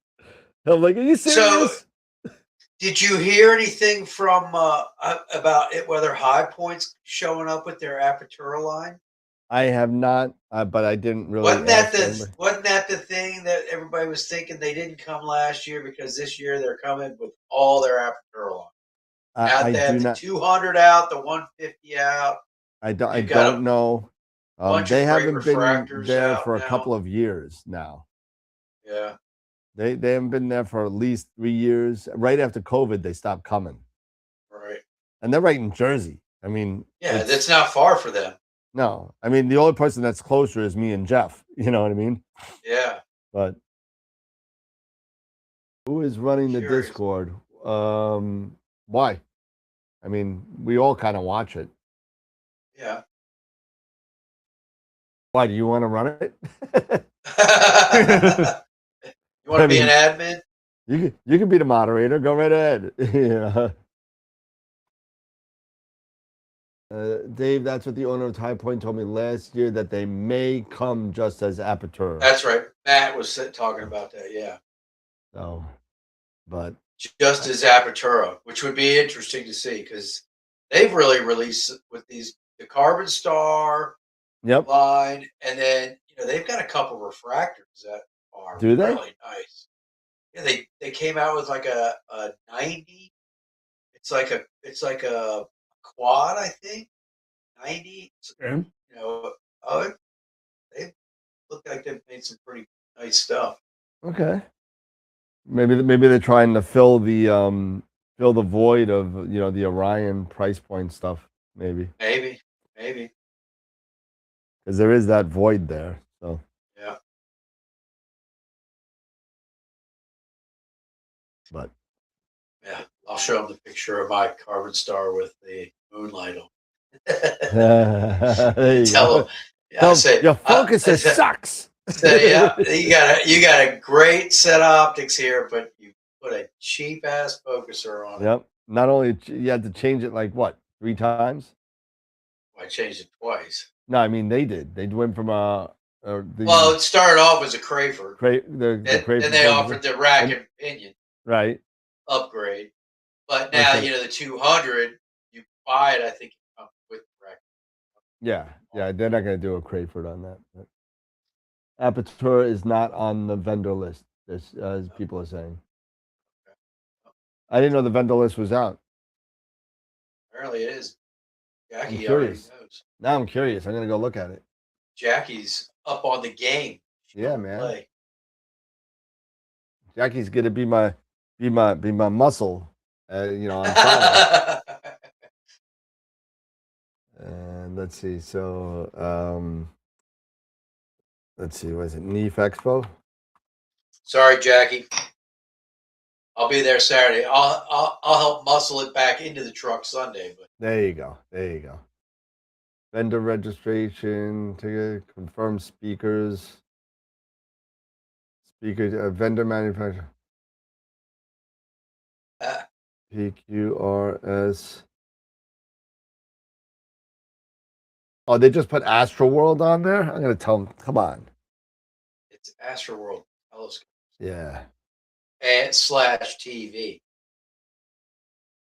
I'm like, are you serious? So, did you hear anything from about it? Whether High Point's showing up with their Apertura line? I have not, but I didn't really. Wasn't that the thing that everybody was thinking they didn't come last year because this year they're coming with all their Apertura line? I they have do the not. 200 out, the 150 out. I don't know. They haven't been there for a couple of years now. Yeah. They haven't been there for at least 3 years. Right after COVID, they stopped coming. Right. And they're right in Jersey. I mean, yeah, that's not far for them. No, I mean, the only person that's closer is me and Jeff. You know what I mean? Yeah. But who is running the Discord? Why? I mean, we all kind of watch it. Yeah. Why do you want to run it? You want to be an admin? You can be the moderator. Go right ahead. Yeah. Dave, that's what the owner of High Point told me last year, that they may come just as Apertura. That's right. Matt was talking about that. Yeah. So, but just as Apertura, which would be interesting to see because they've really released with the Carbon Star line, and then they've got a couple refractors that are really nice. Yeah, they came out with like a 90. It's like a quad, I think. 90. Okay. They look like they've made some pretty nice stuff. Okay. Maybe they're trying to fill the void of the Orion price point stuff. Maybe. Because there is that void there. So yeah. But yeah, I'll show them the picture of my Carbon Star with the moonlight on. There you Tell go. them. Yeah, I say, your focuser sucks. Yeah, you got a great set of optics here, but you put a cheap ass focuser on it. Yep. Not only you had to change it like what, 3 times? I changed it twice. No, I mean they did. They went from a Well, it started off as a Crayford. the Then Crayford they focus- offered the rack and pinion right. upgrade. But now, Okay. the 200, you buy it, I think it comes with the rack. Yeah, they're not going to do a Crayford on that. But Aperture is not on the vendor list, as people are saying. I didn't know the vendor list was out. Apparently it is. I'm Jackie already curious. knows. Now I'm curious. I'm going to go look at it. Jackie's up on the game. She Yeah, don't man. play. Jackie's going to be my muscle, on Friday. And let's see. So, let's see. Was it NEF Expo? Sorry, Jackie. I'll be there Saturday. I'll help muscle it back into the truck Sunday. But There you go. Vendor registration, ticket, confirm speakers. Vendor manufacturer. PQRS. Oh, they just put AstroWorld on there? I'm going to tell them, come on. it's AstroWorldTelescopes Yeah. and /TV.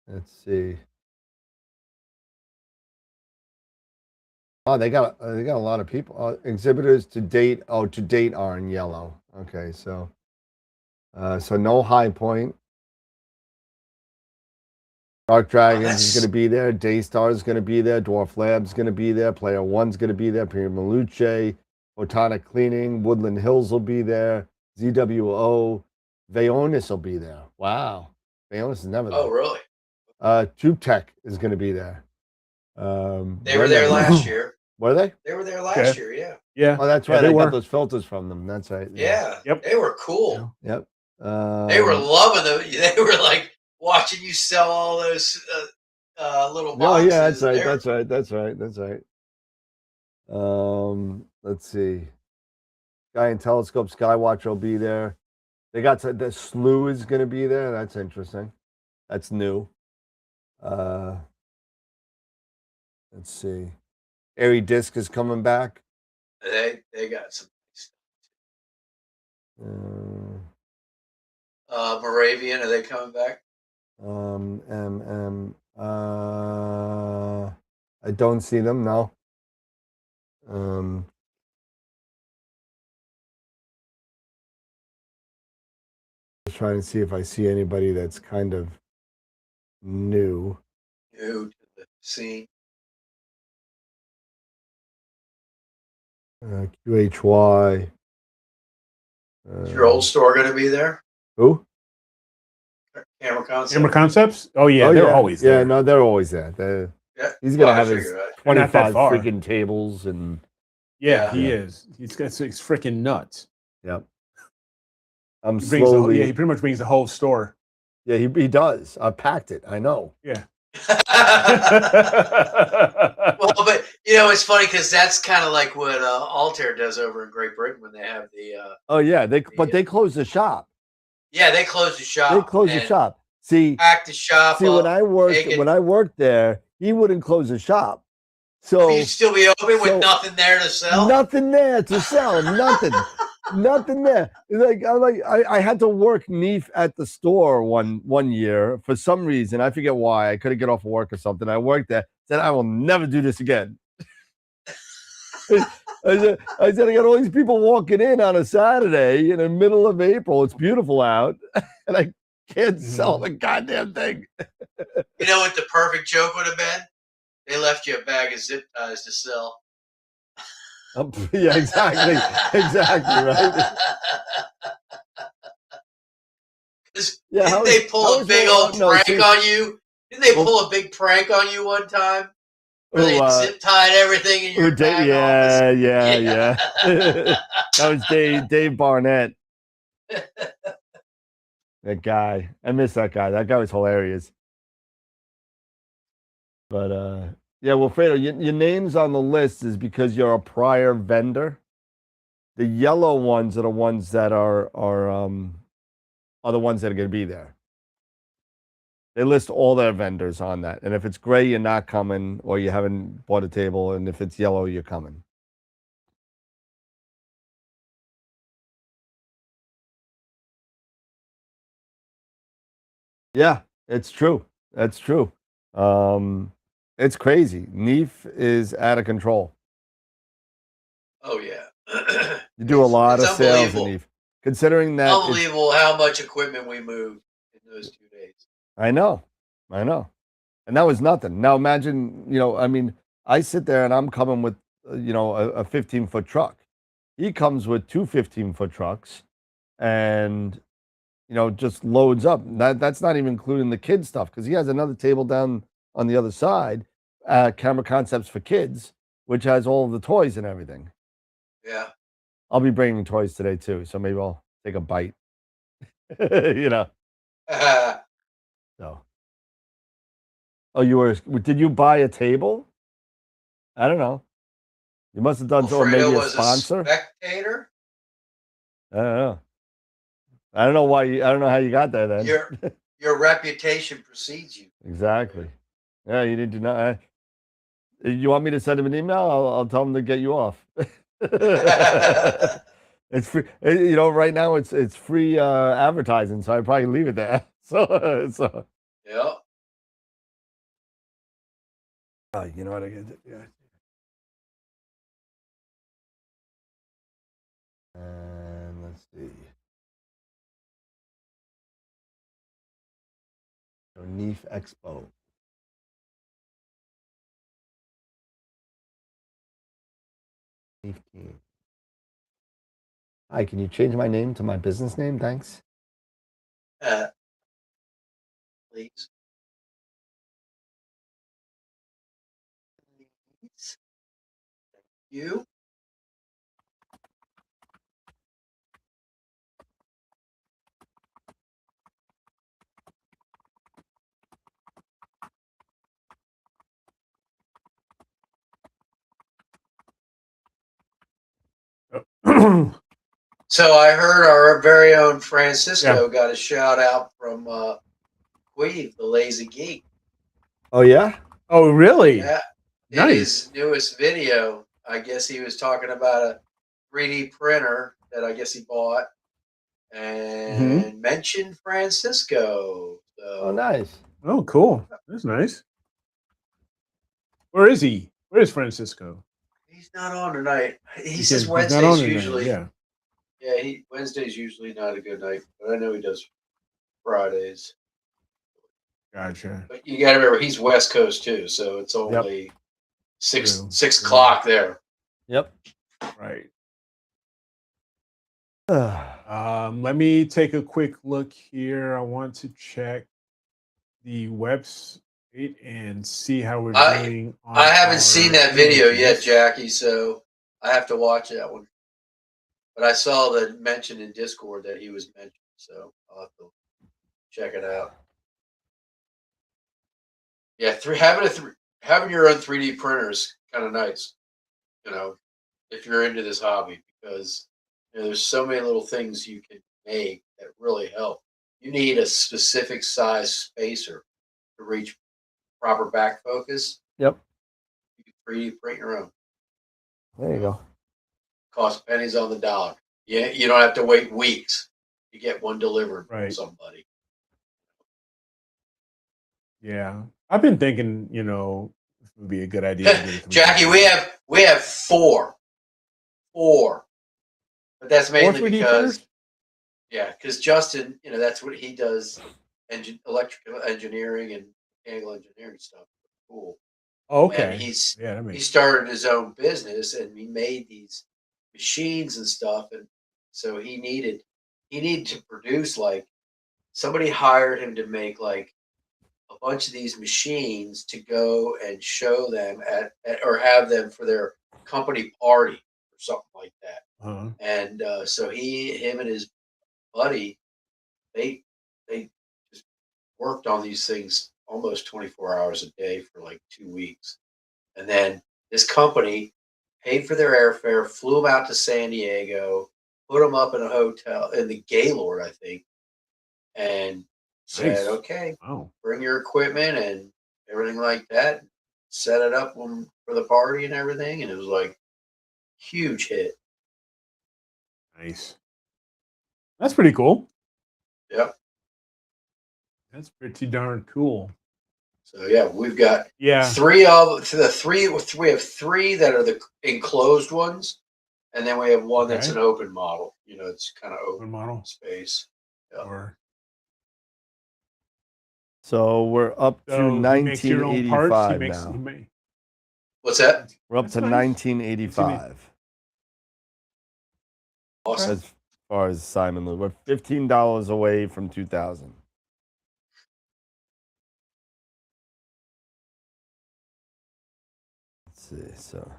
Let's see. Oh, they got a lot of people. Exhibitors to date. Oh, to date are in yellow. Okay, so no High Point. Dark Dragons is going to be there. Daystar is going to be there. Dwarf Labs is going to be there. Player One's going to be there. Prima Luce, Photonic Cleaning, Woodland Hills will be there. ZWO, Vaonis will be there. Wow, Vaonis is never there. Oh, really? Tube Tech is going to be there. They were there last year. Were they? They were there last year, yeah. Yeah. Oh, that's Yeah, right. they I were. got those filters from them. That's right. Yeah. Yep. They were cool. Yep. They were loving them. They were like watching you sell all those little boxes. Oh yeah, that's right. They were- That's right. Let's see. Guy in Telescope Skywatch will be there. They got the Slew is going to be there. That's interesting. That's new. Let's see. Airy Disc is coming back. They got some Moravian, are they coming back? I don't see them. No. Just trying to see if I see anybody that's kind of new. New to the scene. QHY. Is your old store going to be there? Who? Camera Concepts? Camera Concepts? Oh yeah, they're always there. Yeah, no, they're always there. Yeah. He's gonna I have his figured that. They're not that 25 far. freaking tables and Yeah, he Yeah. is. He's freaking nuts. yep. I'm He brings slowly. he pretty much brings the whole store. Yeah, he does. I packed it. I know. Yeah. Well, but it's funny because that's kind of like what Altair does over in Great Britain when they have the. Oh yeah, they closed the shop. Yeah, they closed the shop. They closed the and shop. See, packed the shop. when up, I worked there, he wouldn't close the shop. So you'd still be open so- with nothing there to sell. nothing there to sell. Nothing. Nothing there. I had to work NEF at the store one year for some reason. I forget why. I couldn't get off of work or something. I worked there. Said I will never do this again. I said I got all these people walking in on a Saturday in the middle of April. It's beautiful out, and I can't sell the goddamn thing. You know what the perfect joke would have been? They left you a bag of zip ties to sell. Yeah, exactly, right. Yeah, Didn't they pull a big old prank on you? Didn't they pull a big prank on you one time? Where they zip tied everything in your back office? Yeah. That was Dave Barnett. That guy. I miss that guy. That guy was hilarious. But yeah, well, Fredo, your name's on the list is because you're a prior vendor. The yellow ones are the ones that are the ones that are going to be there. They list all their vendors on that, and if it's gray, you're not coming, or you haven't bought a table, and if it's yellow, you're coming. Yeah, it's true. That's true. It's crazy. Neef is out of control. Oh yeah. You do a lot It's of sales in unbelievable. Neef. Considering that it's Unbelievable how much equipment we moved in those 2 days. I know. And that was nothing. Now imagine, I mean, I sit there and I'm coming with, a 15-foot truck. He comes with two 15-foot trucks and, just loads up. That's not even including the kid stuff because he has another table down on the other side, Camera Concepts for Kids, which has all of the toys and everything. Yeah. I'll be bringing toys today too, so maybe I'll take a bite. So. Oh, did you buy a table? I don't know. You must have done so, or Alfredo maybe a was a sponsor. spectator. I don't know. I don't know why. I don't know how you got there then. Your reputation precedes you. Exactly. Yeah, you need to know. You want me to send him an email? I'll tell him to get you off. It's free. Right now it's free advertising, so I probably leave it there. So. Yeah. You know what I get? Yeah. And let's see. So Neef Expo. Neef team. Hi, can you change my name to my business name? Thanks. Please. Thank you. So I heard our very own Francisco got a shout out from Queeve, the Lazy Geek. Oh yeah. Oh really? Yeah. Nice. In his newest video, I guess he was talking about a 3D printer that I guess he bought and mentioned Francisco. So, Oh, nice. Oh, cool. That's nice. Where is he? Where is Francisco? he's not on tonight. He says He's not Wednesdays on tonight, usually. Yeah. Yeah, Wednesday's usually not a good night, but I know he does Fridays. Gotcha. But you got to remember he's West Coast too, so it's only six o'clock there. Yep. Right. Let me take a quick look here. I want to check the website and see how we're doing. I haven't seen that video yet, Jackie, so I have to watch that one. But I saw the mention in Discord that he was mentioned, so I'll have to check it out. Yeah, having your own 3D printer is kind of nice, if you're into this hobby, because there's so many little things you can make that really help. You need a specific size spacer to reach proper back focus. Yep. You can 3D print your own. There you go. Cost pennies on the dollar. Yeah, you don't have to wait weeks to get one delivered from somebody. Yeah, I've been thinking, it would be a good idea to get a Jackie, we have four, but that's mainly because because Justin, that's what he does, electrical engineering and mechanical engineering stuff. Cool. Oh, okay. And he started his own business and he made these machines and stuff, and so he needed to produce, like, somebody hired him to make like a bunch of these machines to go and show them at or have them for their company party or something like that. And so him and his buddy, they just worked on these things almost 24 hours a day for like 2 weeks. And then this company paid for their airfare, flew them out to San Diego, put them up in a hotel in the Gaylord, I think, and said, okay, bring your equipment and everything like that. Set it up for the party and everything. And it was like huge hit. Nice. That's pretty cool. Yep. That's pretty darn cool. So yeah, we've got Yeah. three of the three. We have three that are the enclosed ones, and then we have one that's Okay. an open model. You know, it's kind of Open open model. space. Yeah. Or So we're up to so he makes your own parts. He 1985 makes. now. What's that? We're up That's to nice. 1985 Awesome. as far as Simon Lou. We're $15 away from 2000. Let's see. So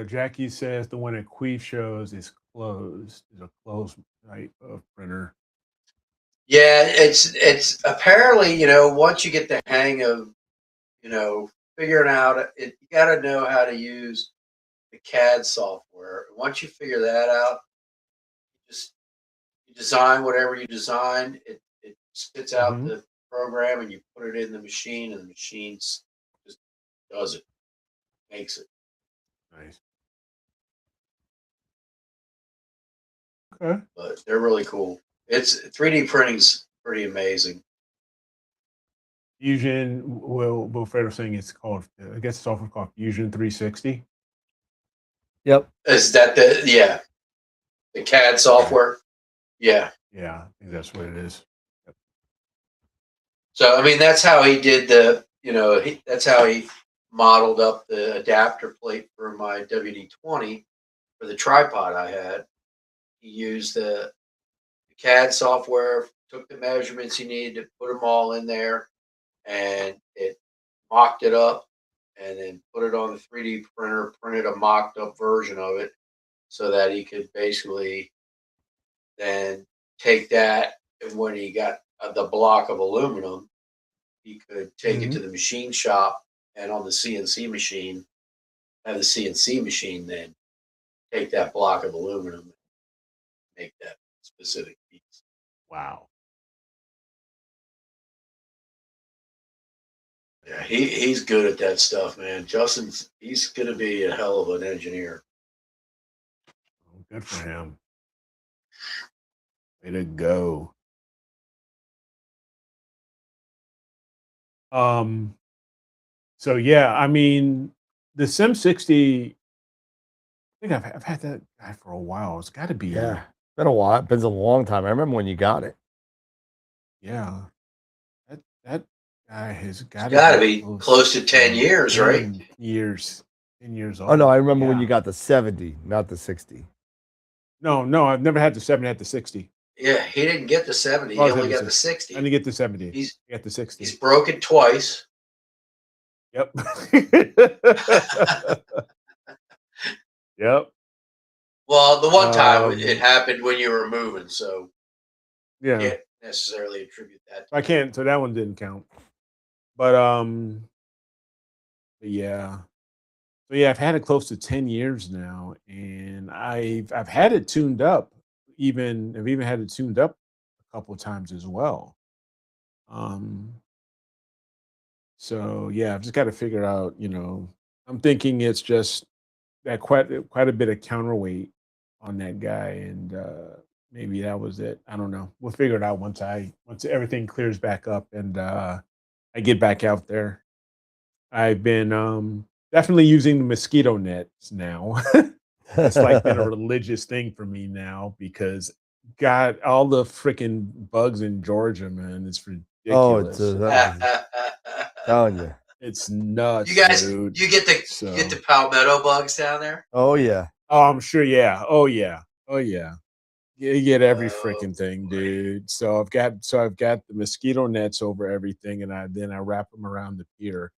Jackie says the one at Queef shows is closed. Is a closed type of printer. Yeah, it's apparently, you know, once you get the hang of, you know, figuring out it, you got to know how to use the CAD software. Once you figure that out, just you design whatever you design. It spits out Mhm. the program, and you put it in the machine, and the machine just does it, makes it. Nice. Okay. But they're really cool. It's 3D printing's pretty amazing. Fusion. Well, Wilfredo saying it's called. I guess it's often called Fusion 360. yep. Is that the CAD software? Yeah. Yeah, I think that's what it is. Yep. So I mean, that's how he did the. You know, that's how he modeled up the adapter plate for my WD-20 for the tripod I had. He used the CAD software, took the measurements he needed to put them all in there, and it mocked it up, and then put it on the 3D printer, printed a mocked up version of it, so that he could basically then take that, and when he got the block of aluminum, he could take it to the machine shop, and on the CNC machine, have the CNC machine then take that block of aluminum and make that specific piece. Wow. Yeah, he's good at that stuff, man. He's going to be a hell of an engineer. Good for him. Way to go. So yeah, I mean, the Sim 60. I think I've had that guy for a while. It's got to be. Yeah. Been a while. Been a long time. I remember when you got it. Yeah. That guy has got to be close to 10 years, right? 10 years. 10 years old. Oh no, I remember when Yeah. you got the 70, not the 60. No, I've never had the 70. I had the 60. Yeah, he didn't get the 70. He Oh, I only had got the 60. I didn't get the 70. He's I got the 60. he's broken twice. Yep. Yep. Well, the one time it happened when you were moving, so Yeah. can't necessarily attribute that. I can't. So that one didn't count. But yeah. So yeah, I've had it close to 10 years now, and I've had it tuned up. I've even had it tuned up a couple of times as well. So yeah, I've just got to figure out. You know, I'm thinking it's just that quite a bit of counterweight on that guy, and maybe that was it. I don't know. We'll figure it out once everything clears back up and I get back out there. I've been definitely using the mosquito nets now. It's like been a religious thing for me now because God, all the freaking bugs in Georgia, man, it's ridiculous. Telling you. It's nuts. You guys, dude. you get the palmetto bugs down there? Oh yeah. Oh, I'm sure. Yeah. Oh yeah. Oh yeah. You get every freaking thing, dude. So I've got the mosquito nets over everything, and I wrap them around the pier.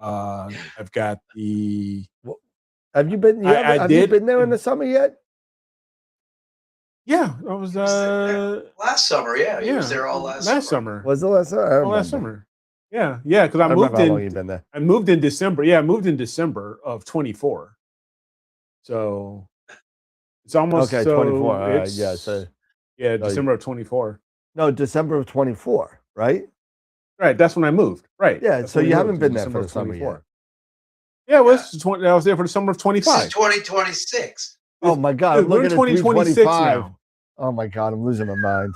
I've got the. Have you been? Have you been there in the summer yet? Yeah, I was last summer. Yeah, he was there all last summer. Was the last summer? Last summer. Yeah, because I moved how long you've been there. I moved in December. Yeah, I moved in December of 24. So it's almost okay. 24. Yeah. So December of 24. No, December of 24. Right. Right. That's when I moved. Right. Yeah. That's so you haven't been there for the summer yet. Yeah, I was there for the summer of 25. This is 2026. Oh my God! Dude, I'm looking at 2026 325. now. Oh my God! I'm losing my mind.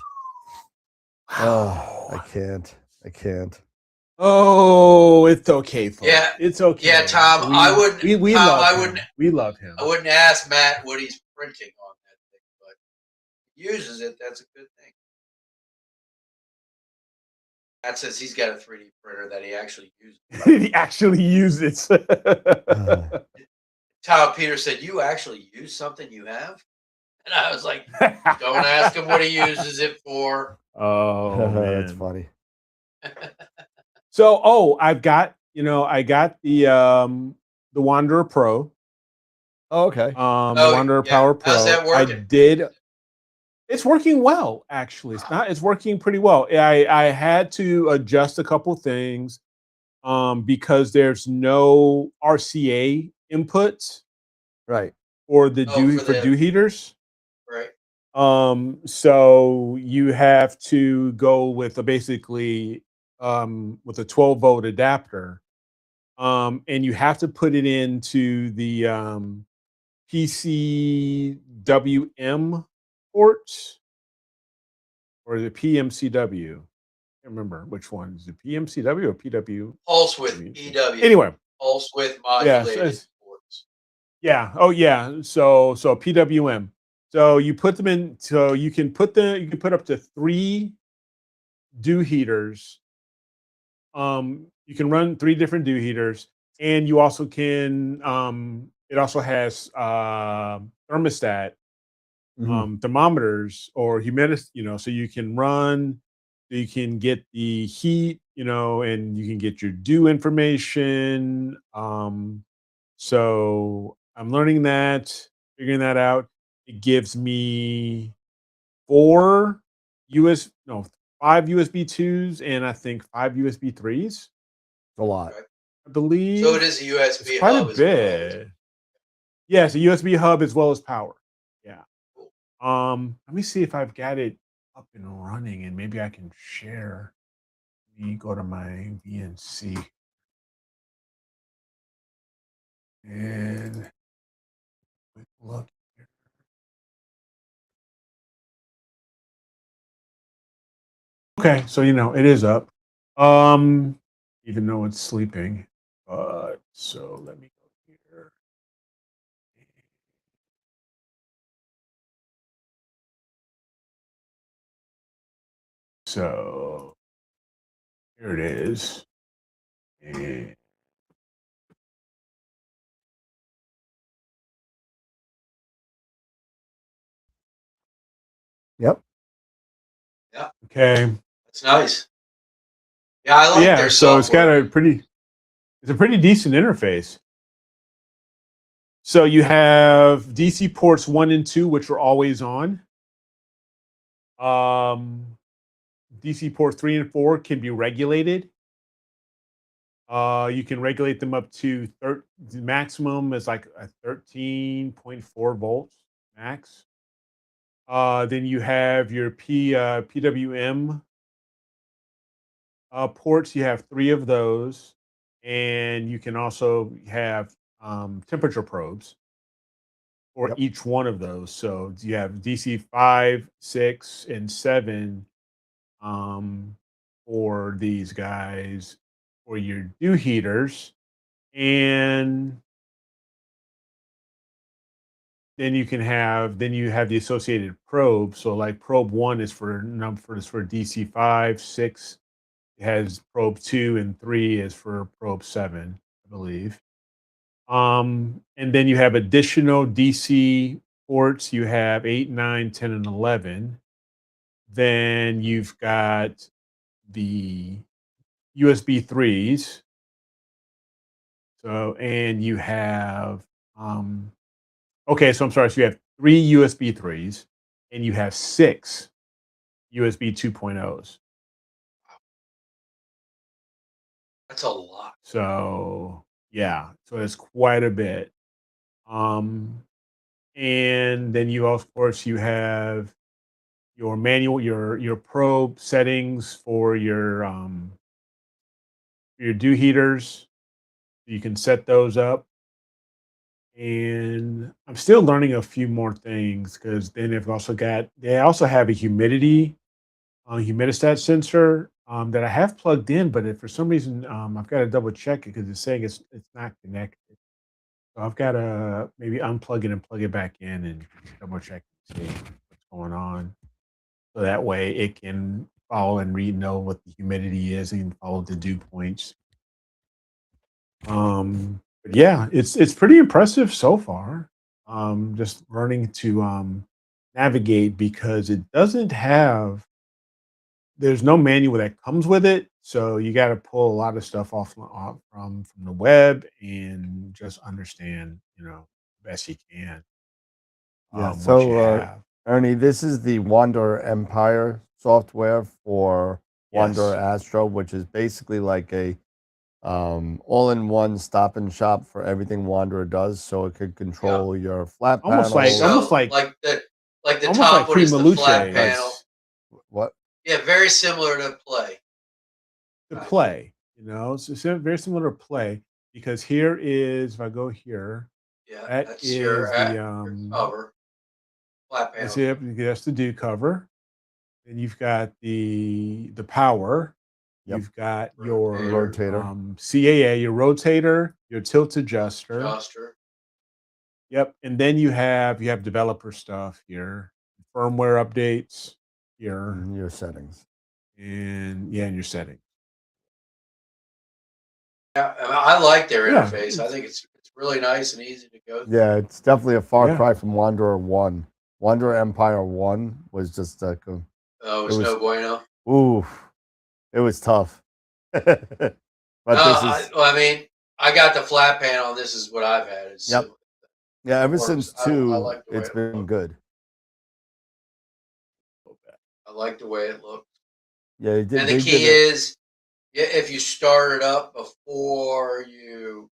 I can't. I can't. Oh, it's okay, folks. Yeah. It's okay. Yeah, Tom, I wouldn't. We Tom, love I him. wouldn't. We love him. I wouldn't ask Matt what he's printing on that thing, but he uses it. That's a good thing. Matt says he's got a 3D printer that he actually uses. He actually uses it. Tom Peter said, "You actually use something you have?" And I was like, "Don't ask him what he uses it for." Oh man, That's funny. So, I got the Wanderer Pro. Oh, okay. The Wanderer Power Pro. How's that working? I did. It's working well, actually. It's working pretty well. I had to adjust a couple things because there's no RCA inputs Right. for the for dew heaters. Right. So you have to go with basically with a 12-volt adapter. And you have to put it into the PCWM ports or the PMCW. I can't remember which one. Is it PMCW or PW? Pulse with PW. Anyway. Pulse with modulated ports. Yeah. Oh yeah. So PWM. So you put them in. So you can put up to 3 dew heaters. You can run 3 different dew heaters, and you also can. It also has thermostat thermometers or humidity. So you can run. You can get the heat. And you can get your dew information. So I'm learning that, figuring that out. It gives me 5 USB 2s and I think 5 USB 3s. A lot. I believe. So it is a USB it's quite hub a bit. Well. Yes, a USB hub as well as power. Yeah. Cool. Let me see if I've got it up and running, and maybe I can share. Let me go to my VNC. And quick look here. Okay, so it is up. Even though it's sleeping. So let me go here. So here it is. And Yep. Yeah. Okay. That's nice. Yeah, I like their so software. it's got a pretty decent interface. So you have DC ports 1 and 2, which are always on. DC ports 3 and 4 can be regulated. You can regulate them up to the maximum is like a 13.4 volts max. Then you have your PWM ports. You have 3 of those, and you can also have temperature probes for each one of those. So you have DC 5, 6, and 7 for these guys for your dew heaters, and then you have the associated probes. So like probe 1 is for DC 5, 6. It has probe 2 and 3 is for probe 7, I believe. And then you have additional DC ports. You have 8, 9, 10, and 11. Then you've got the USB 3s. So, and you have, okay, so I'm sorry. So you have 3 USB 3s and you have 6 USB 2.0s. That's a lot. So, yeah, so it's quite a bit. And then of course, you have your manual, your probe settings for your dew heaters. You can set those up. And I'm still learning a few more things because then they also have a humidity humidistat sensor that I have plugged in, but if for some reason I've got to double check it because it's saying it's not connected. So I've got to maybe unplug it and plug it back in and double check and see what's going on. So that way it can follow and know what the humidity is and follow the dew points. But yeah, it's pretty impressive so far. Just learning to navigate because it doesn't have there's no manual that comes with it, so you got to pull a lot of stuff off from the web and just understand, best you can Yeah. what you So, have. Ernie, this is the Wanderer Empire software for Wanderer Yes. Astro, which is basically like a all-in-one stop and shop for everything Wanderer does. So it could control your flat Almost like panels. almost So like like the almost like top one is the flat Prima panel. Luce What? Yeah, very similar to Play. to Play. It's very similar to Play because here is if I go here, Yeah, that that's is the your cover. Flat panel. that's the dew cover. And you've got the power. Yep. You've got Rotator. your Rotator. CAA, your rotator, your tilt adjuster. Adjuster. Yep. And then you have developer stuff here, firmware updates here, And your settings. and and your settings. Yeah, I like their Yeah, interface. I think it's really nice and easy to go through. Yeah, it's definitely a far Yeah. cry from Wanderer 1. Wanderer Empire 1 was just like Oh, it was no bueno. oof. It was tough. But this is I mean, I got the flat panel, and this is what I've had. It's Yep. Yeah, ever works. since I 2, like the way it's it been looks. good. I like the way it looks. Yeah, And the they key did it. is, if you start it up before you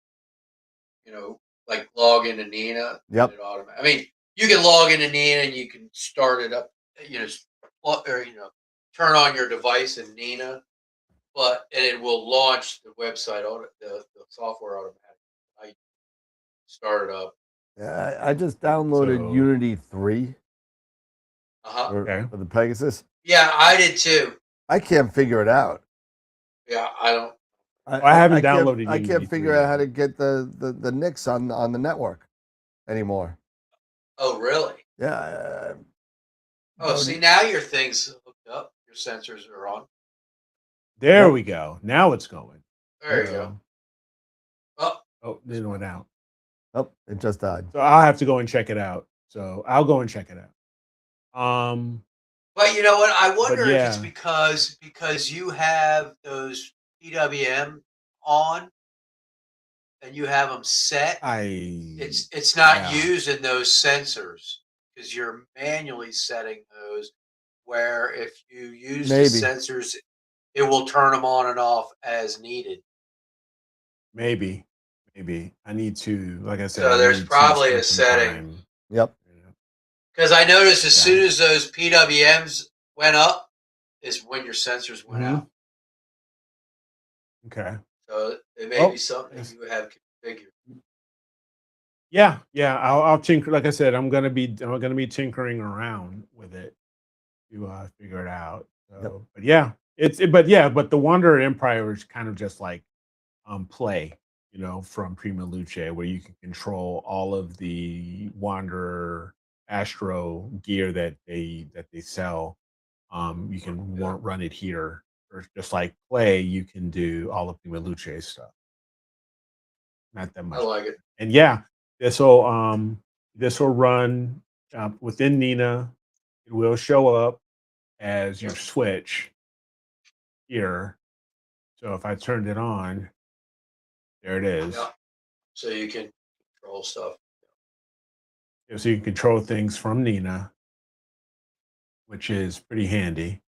like log into Nina. Yep. It I mean, you can log into Nina and you can start it up. Or turn on your device in Nina, and it will launch the website the software automatically. I start it up. Yeah, I just downloaded So- Unity 3 Okay. for the Pegasus. Yeah, I did too. I can't figure it out. Yeah, I don't. I haven't can't- downloaded I Unity can't figure 3 out how yet. to get the NICs on the network anymore. Oh, really? Yeah. Oh, see, now your thing's hooked up. Your sensors are on. There Yep. we go. Now it's going. There you go. Oh, it went out. Oh, it just died. So I'll have to go and check it out. So I'll go and check it out. But you know what? I wonder if it's yeah. because you have those PWM on and you have them set. It's not using those sensors because you're manually setting those. Where if you use the sensors, it will turn them on and off as needed. Maybe I need to, like I said. So there's probably a setting. Time. Yep. Because I noticed as soon as those PWMs went up, is when your sensors went out. Okay. So it may be something you have configured. Yeah. I'll tinker. Like I said, I'm gonna be tinkering around with it to figure it out. So, but yeah, but the Wanderer Empire is kind of just like Play, from Prima Luce, where you can control all of the Wanderer Astro gear that they sell. You can run it here, or just like Play, you can do all of Prima Luce stuff. Not that much. I like it. And yeah, this will run within Nina. It will show up as your switch here. So if I turned it on, there it is. Yeah. So you can control stuff. So you can control things from Nina, which is pretty handy.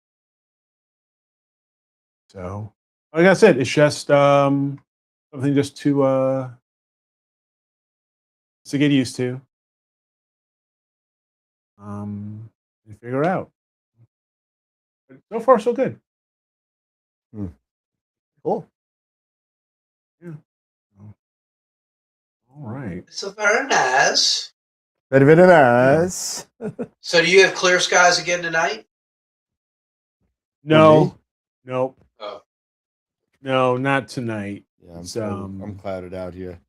So, like I said, it's just something just to get used to, and figure out. But so far, so good. Cool. Yeah. All right. So very nice. Very nice. So do you have clear skies again tonight? me? Nope. Oh, No, not tonight. Yeah, It's I'm clouded out here.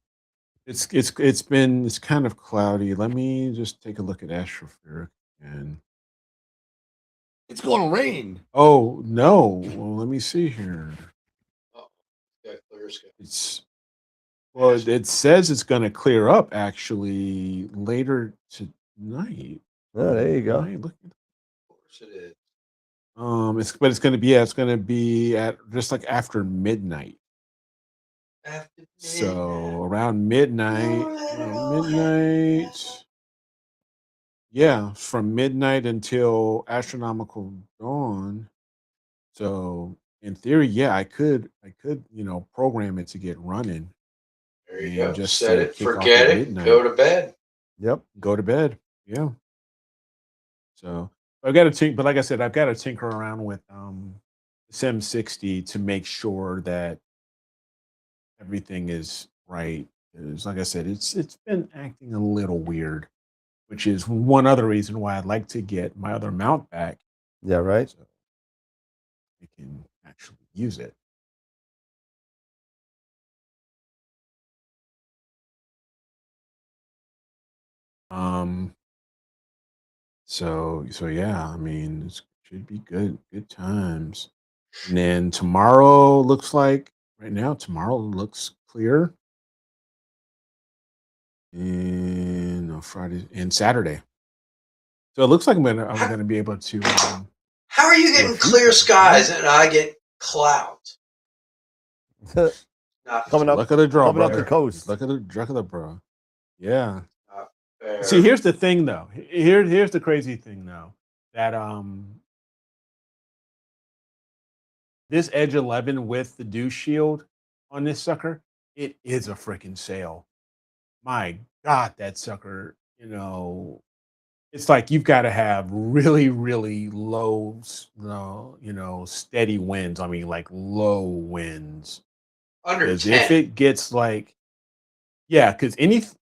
it's kind of cloudy. Let me just take a look at astrophysics and It's going to rain. oh no. Well, let me see here. oh, got clear sky. It's well, it says it's going to clear up actually later tonight. Oh, there you go. Tonight, look at Of course it is. it's going to be it's going to be at just like after midnight. After So around midnight, Your around little hand. midnight, yeah, from midnight until astronomical dawn. So in theory, yeah, I could, program it to get running There you and go. just Set it, kick off forget at it, go midnight, to bed. Yep. go to bed. Yeah. So I've got to tinker, but like I said, I've got to tinker around with SIM60 to make sure that everything is right. Because like I said, it's been acting a little weird, which is one other reason why I'd like to get my other mount back Yeah, right. so we can actually use it. Um so yeah, I mean it should be good times. And then tomorrow looks like right now, tomorrow looks clear. And no, Friday and Saturday. So it looks like I'm gonna be able to How are you do a getting few clear things, skies and I get clouds? Not Coming up, luck of the draw, coming up the brother. coast. Luck of the bro. Yeah. Not fair. See, here's the thing though. Here's the crazy thing though. That this Edge 11 with the dew shield on this sucker, it is a freaking sale. My God, that sucker, it's like you've got to have really, really low, steady winds. I mean, like low winds. Under Because if 10. it gets like, yeah, because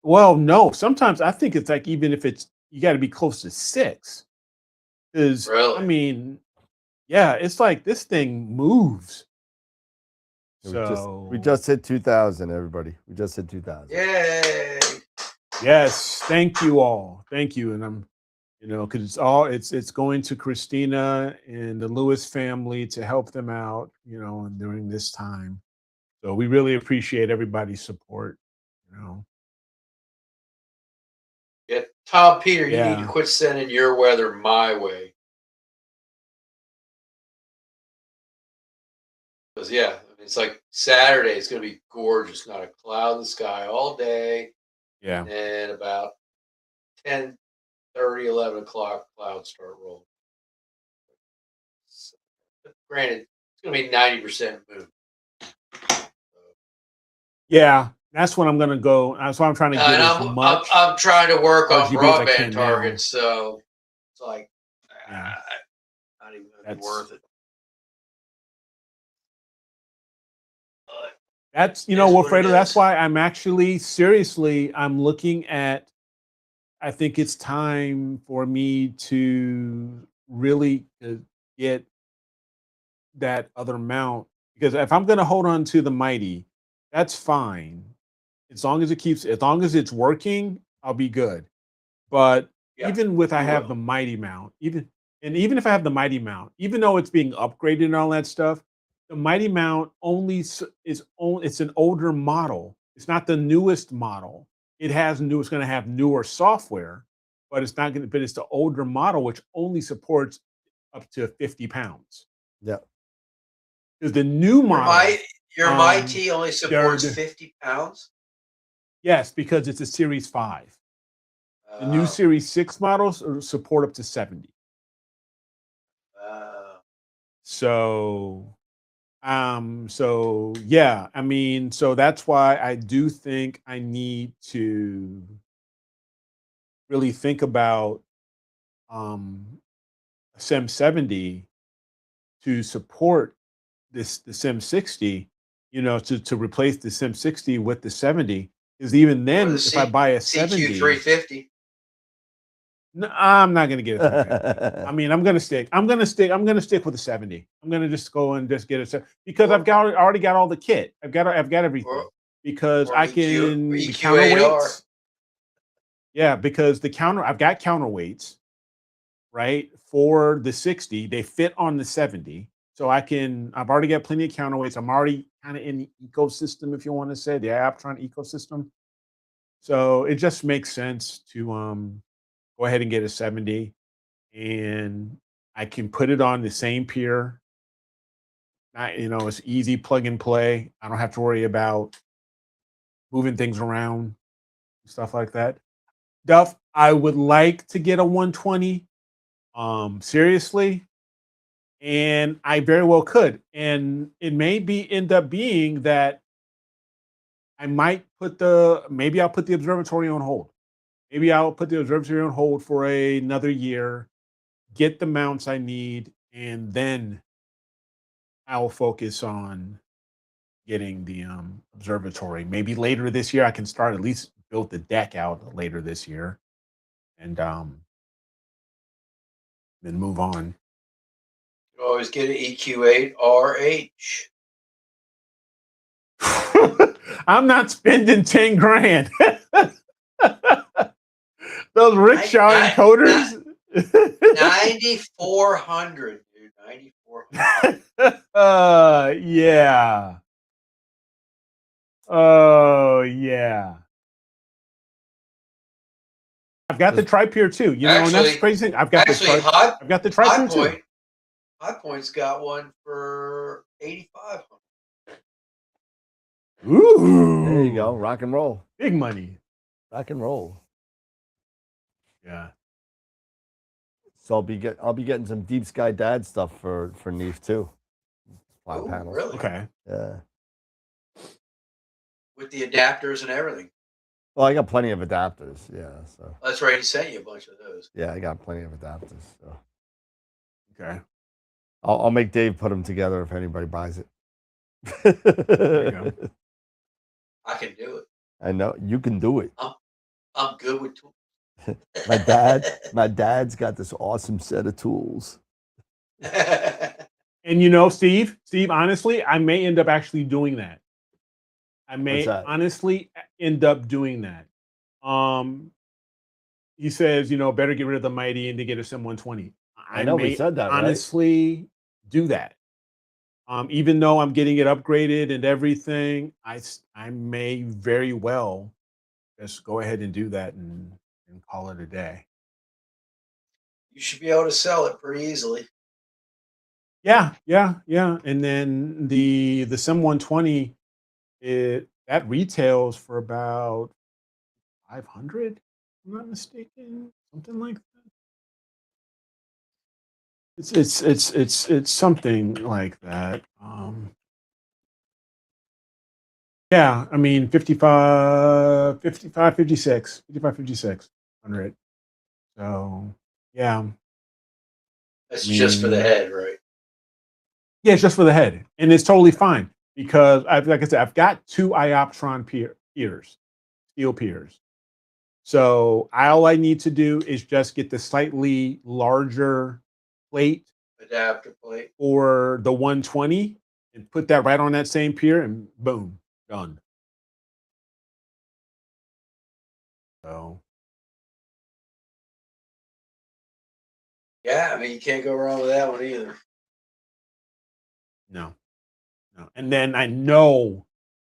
well, no, sometimes I think it's like even if you got to be close to 6. Because I Really? mean, yeah, it's like this thing moves. We just hit 2,000, everybody. We just hit 2,000. Yay. Yes, thank you all. Thank you. And I'm, because it's going to Christina and the Lewis family to help them out, and during this time. So we really appreciate everybody's support, Yeah, Tom Peter, you need to Yeah. quit sending your weather my way. Because yeah, it's like Saturday, it's gonna be gorgeous, not a cloud in the sky all day. Yeah. And about 10:30, 11 o'clock, clouds start rolling. But granted, it's gonna be 90% moon. Yeah. That's when I'm gonna go. That's why I'm trying to get And as I'm much trying to work on RGB as I broadband can now. targets, so it's like Yeah. not even gonna be That's- worth it. But That's It is what it Wilfredo, that's is. why I'm actually seriously I'm looking at I think it's time for me to really get that other mount because if I'm going to hold on to the mighty, that's fine. As long as it's working, I'll be good. But Yeah, even with I you have will. the mighty mount, even if I have the mighty mount, even though it's being upgraded and all that stuff, the mighty mount it's an older model. It's not the newest model. It's going to have newer software, but it's not going to. But it's the older model which only supports up to 50 pounds. Yeah. Because the new model, Your mighty only supports they're- 50 pounds. yes, because it's a Series 5. The new Uh, Series 6 models support up to 70. So yeah, I mean, so that's why I do think I need to really think about SIM 70 to support the SIM 60, to replace the SIM 60 with the 70. Because even or then, the if I buy a 70, CQ350. No, I'm not gonna get a 350. I mean, I'm gonna stick with a 70. I'm gonna just go and just get a 70 because Or- I already got all the kit. I've got everything or, because or I EQ, can or the EQ8R. counterweights. Yeah, because I've got counterweights, right? For the 60, they fit on the 70. So I've already got plenty of counterweights. I'm already kind of in the ecosystem, if you want to say, the Aptron ecosystem. So it just makes sense to go ahead and get a 70, and I can put it on the same pier. It's easy plug and play. I don't have to worry about moving things around, stuff like that. Duff, I would like to get a 120. Seriously, and I very well could. And it may end up being that maybe I'll put the observatory on hold. Maybe I'll put the observatory on hold for another year, get the mounts I need, and then I'll focus on getting the observatory. Maybe later this year I can start at least build the deck out later this year, and then move on. You always get an EQ8RH. I'm not spending 10 grand. Those rickshaw encoders. 9,400, dude. 9,400. Yeah. Oh yeah. I've got the tri-pier too. And that's the crazy thing. I've got the tri-pier too. High Point's got one for 8,500. Ooh. There you go. Rock and roll. Big money. Rock and roll. Yeah. So I'll be getting some Deep Sky Dad stuff for Neef too. Flat panels. Really? Okay. Yeah. With the adapters and everything. Well, I got plenty of adapters. Yeah. So. That's right. He sent you a bunch of those. Yeah, I got plenty of adapters. So. Okay. I'll make Dave put them together if anybody buys it. There you go. I can do it. I know you can do it. I'm good with tools. my dad's got this awesome set of tools. And Steve, honestly, I may end up actually doing that. I may honestly end up doing that. He says, better get rid of the Mighty and to get a Sim 120. I know we said that, honestly do that. Even though I'm getting it upgraded and everything, I may very well just go ahead and do that and call it a day. You should be able to sell it pretty easily. Yeah. And then the Sim 120, that retails for about 500, if I'm not mistaken, something like that. It's something like that. Yeah, I mean 55, 56 100. So yeah. That's just for the head, right? Yeah, it's just for the head. And it's totally fine because like I said, I've got 2 Ioptron piers, steel piers. So all I need to do is just get the slightly larger plate, adapter plate, or the 120, and put that right on that same pier, and boom, done. So yeah, I mean you can't go wrong with that one either. No. And then I know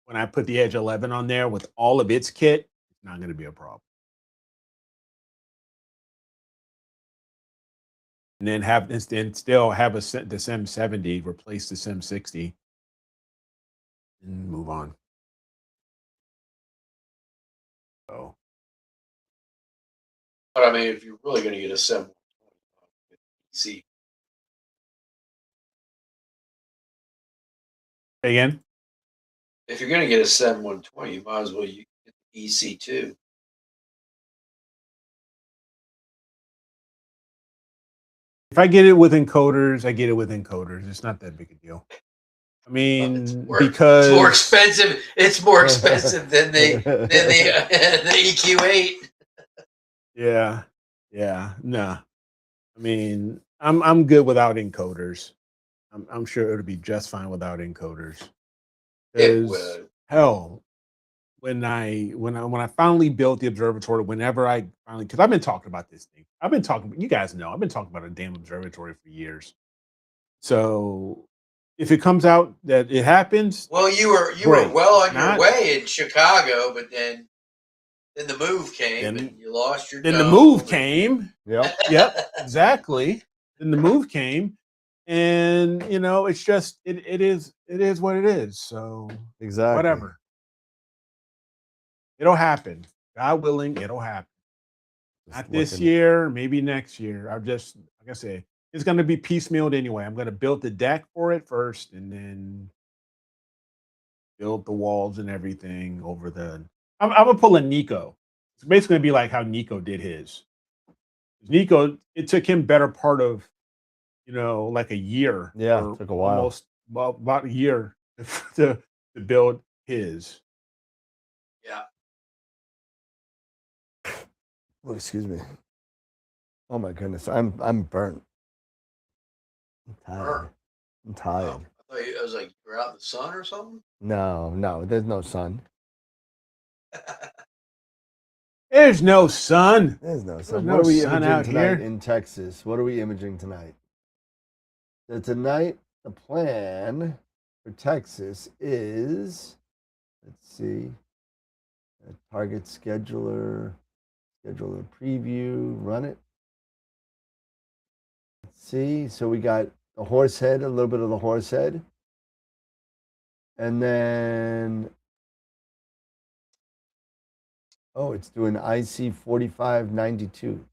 when I put the Edge 11 on there with all of its kit, it's not going to be a problem. And then still have the Sim 70 replace the Sim 60 and move on. So, but I mean, if you're really going to get a Sim, see. Again? If you're going to get a Sim 120, you might as well get the EC2. If I get it with encoders, I get it with encoders. It's not that big a deal. I mean, because it's more expensive. It's more expensive than the EQ8. Yeah. Yeah, nah. I mean, I'm good without encoders. I'm sure it'll be just fine without encoders. It Because would. hell, when I finally built the observatory, whenever I finally, because I've been talking about this thing, you guys know, I've been talking about a damn observatory for years. So if it comes out that it happens, Well, you were great. well If on your not, way in Chicago, but then the move came then and you lost your then the move dome. came. Yep. Yep, exactly. Then the move came, and it's just it is what it is. So Exactly. whatever, it'll happen. God willing, it'll happen. Just Not this looking- year, maybe next year. I'm just like I say, it's going to be piecemealed anyway. I'm going to build the deck for it first, and then build the walls and everything over the. I'm gonna pull a Nico. It's basically gonna be like how Nico did his. Nico, it took him better part of like a year, Yeah, or took a while. almost about a year to build his. Yeah. Oh, excuse me. Oh my goodness, I'm burnt. I'm tired. Burnt. I'm tired. Oh, I was like, you were out in the sun or something? No, there's no sun. There's no sun. There's no There's sun. no What are we sun imaging out tonight here. in Texas? What are we imaging tonight? So tonight, the plan for Texas is, let's see, a target scheduler preview, run it. Let's see, so we got the horse head, a little bit of the horse head. And then, oh, it's doing IC 4592.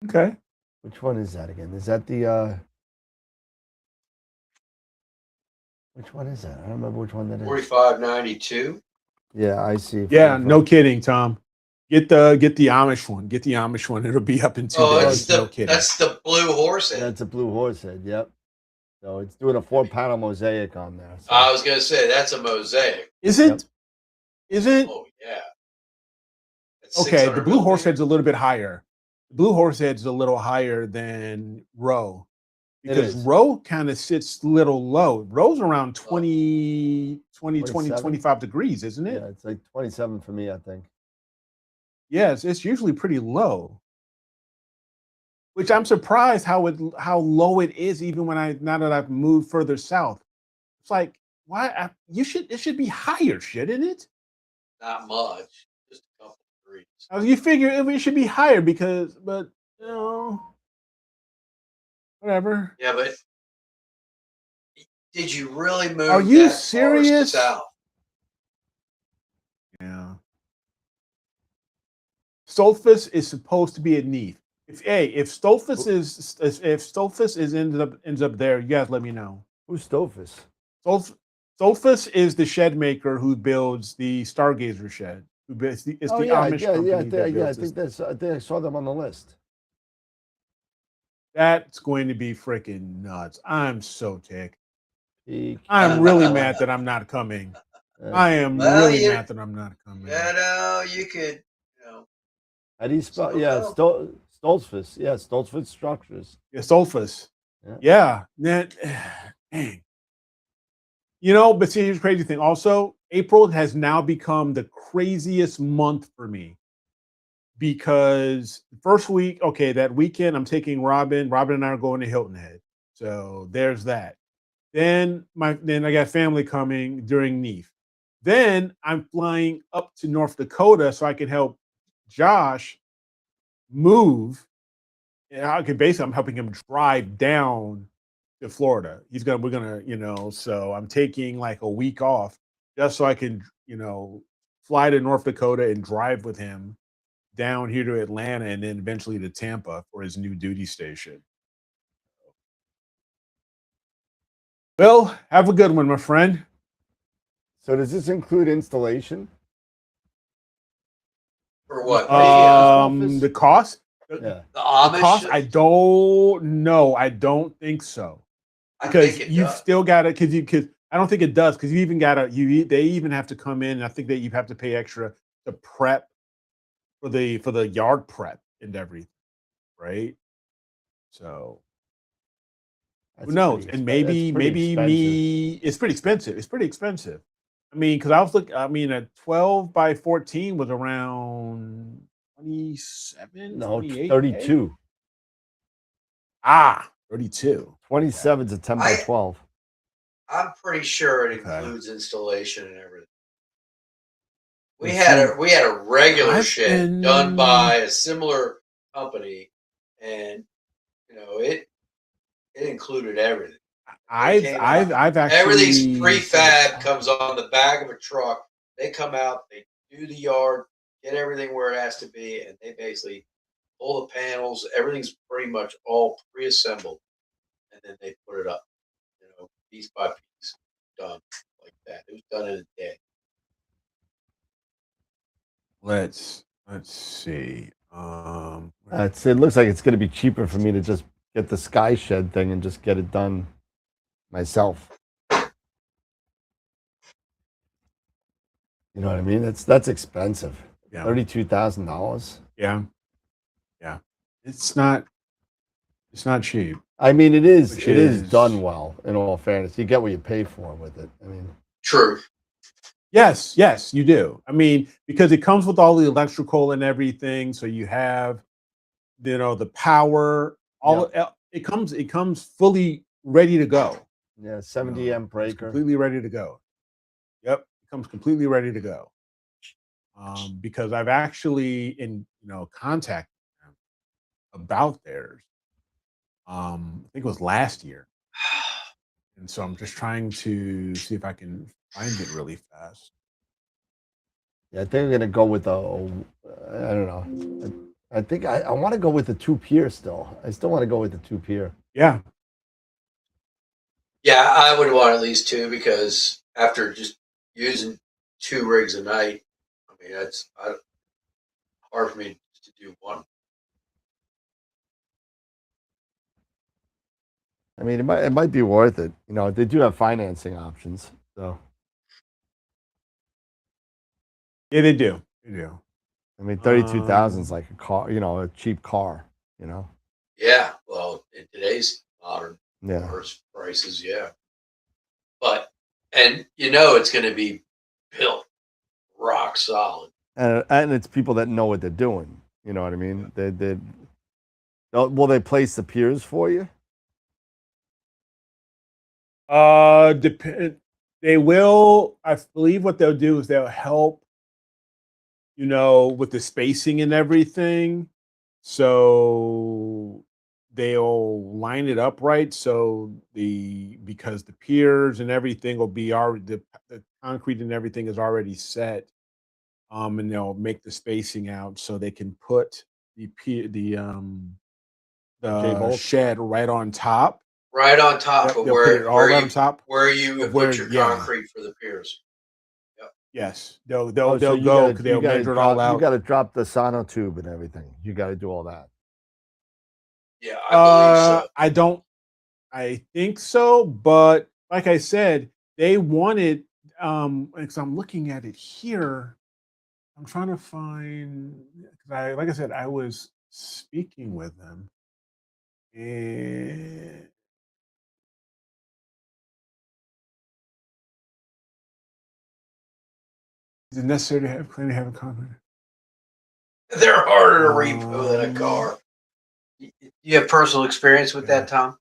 Okay. Which one is that again? Is that the, which one is that? I don't remember which one that is. 4592. Yeah, I see. Yeah, no kidding, Tom. Get the Amish one. Get the Amish one. It'll be up in 2 Oh, days. that's No kidding. that's the blue horse head. That's a blue horse head. Yep. So it's doing a 4-panel mosaic on there. So. I was gonna say that's a mosaic. Isn't? Oh yeah. That's Okay, the 600 blue horse millimeters. head's a little bit higher. The blue horse head's a little higher than Roe. Because is. Roe kind of sits a little low. Roe's around 20, 27? 25 degrees, isn't it? Yeah, it's like 27 for me, I think. Yes, it's usually pretty low. Which I'm surprised how low it is, even now that I've moved further south. It's like, why it should be higher, shouldn't it? Not much, just a couple of degrees. You figure it should be higher but whatever. Yeah, but did you really move? Are you that serious? Far south? Yeah. Stolfus is supposed to be at Neath. If Stolfus ends up there, you guys let me know. Who's Stolfus? Stolfus is the shed maker who builds the Stargazer shed. It's the Amish company. I think I saw them on the list. That's going to be freaking nuts. I'm so ticked. Peak. I'm really mad that I'm not coming. I am really mad that I'm not coming. You could, How do you spell? Yeah, Stolfus. Yeah, Stolfus Structures. Yeah, Stolfus. Yeah. Dang. But see, here's the crazy thing. Also, April has now become the craziest month for me because the first week, that weekend, I'm taking Robin. Robin and I are going to Hilton Head. So there's that. Then I got family coming during Neath. Then I'm flying up to North Dakota so I can help Josh move. And I'm helping him drive down to Florida. We're gonna, so I'm taking like a week off just so I can, fly to North Dakota and drive with him down here to Atlanta and then eventually to Tampa for his new duty station. Well, have a good one, my friend. So does this include installation? For what? The cost? Yeah. The Amish? The cost? I don't know. I don't think so. Because you've still got to, because I don't think it does, because you even got to, they even have to come in, and I think that you have to pay extra to prep for the yard prep and everything, right? So who That's knows? pretty And that's pretty maybe expensive. it's pretty expensive. It's pretty expensive. I mean, because I was looking. I mean, a 12 by 14 was around 27, No, 28K. 32. 32. 27 is a 10 by 12. I'm pretty sure it Okay. includes installation and everything. We Let's had see. a regular I've shed done been- by a similar company, and it included everything. They came out. I've Everything's actually prefab, comes on the back of a truck. They come out, they do the yard, get everything where it has to be, and they basically pull the panels. Everything's pretty much all pre-assembled, and then they put it up, piece by piece, done like that. It was done in a day. let's see. It looks like it's going to be cheaper for me to just get the sky shed thing and just get it done myself. You know what I mean? That's expensive. Yeah. $32,000. Yeah. It's not cheap. I mean, it is. Which It is is- done well. In all fairness, you get what you pay for with it. I mean, True. Yes, you do. I mean, because it comes with all the electrical and everything, so you have, the power. It comes fully ready to go. yeah, 70 amp It's breaker. completely ready to go. Yep, it comes completely ready to go. Because I've actually contacted them about theirs. I think it was last year, and so I'm just trying to see if I can find it really fast. Yeah, I think I'm gonna go with I don't know. I think I want to go with the 2-pier still. I still want to go with the 2-pier. Yeah, Yeah, I would want at least two, because after just using 2 rigs a night, I mean, that's hard for me to do one. I mean, it might be worth it. They do have financing options. So yeah, they do. They do. I mean, 32,000 is like a car. A cheap car. Yeah, well, in today's modern Yeah. cars prices, yeah. But it's going to be built rock solid. And it's people that know what they're doing. You know what I mean? Will they place the piers for you? They will. I believe what they'll do is they'll help, with the spacing and everything. So they'll line it up right. So because the piers and everything will be already, the concrete and everything is already set. And they'll make the spacing out so they can put the J-bolt? shed right on top. Right on top Yep, of they'll put it all right on top. where you of would where- put your yeah. concrete for the piers. Yes, they'll Oh, so they'll you go. gotta- 'Cause you they'll gotta measure it all drop- out. You got to drop the sonotube and everything. You got to do all that. Yeah, I believe so. I think so, but like I said, they wanted because I'm looking at it here. I'm trying to find, because like I said, I was speaking with them. And is it necessary to have clean have a concrete? They're harder to repo than a car. You have personal experience with that, Tom?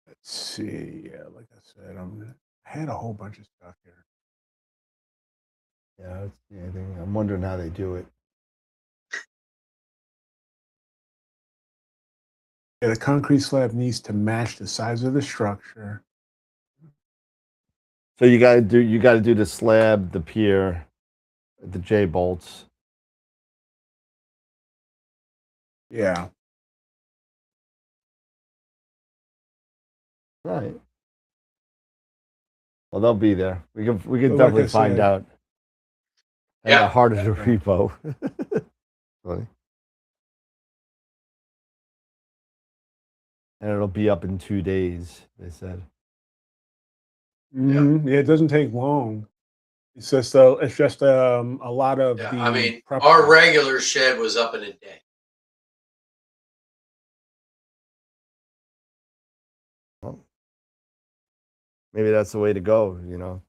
Let's see. Yeah, like I said, I had a whole bunch of stuff here. Yeah, I'm wondering how they do it. Yeah, the concrete slab needs to match the size of the structure. So you got to do the slab, the pier, the J bolts. Yeah. Right. Well, they'll be there. We can Well, like definitely I find said- out. And Yeah. they're harder to repo. Funny. and it'll be up in 2 days. They said. Yeah, it doesn't take long. It's just a lot of Yeah, the I mean, prep our work. regular shed was up in a day. Well, maybe that's the way to go. You know,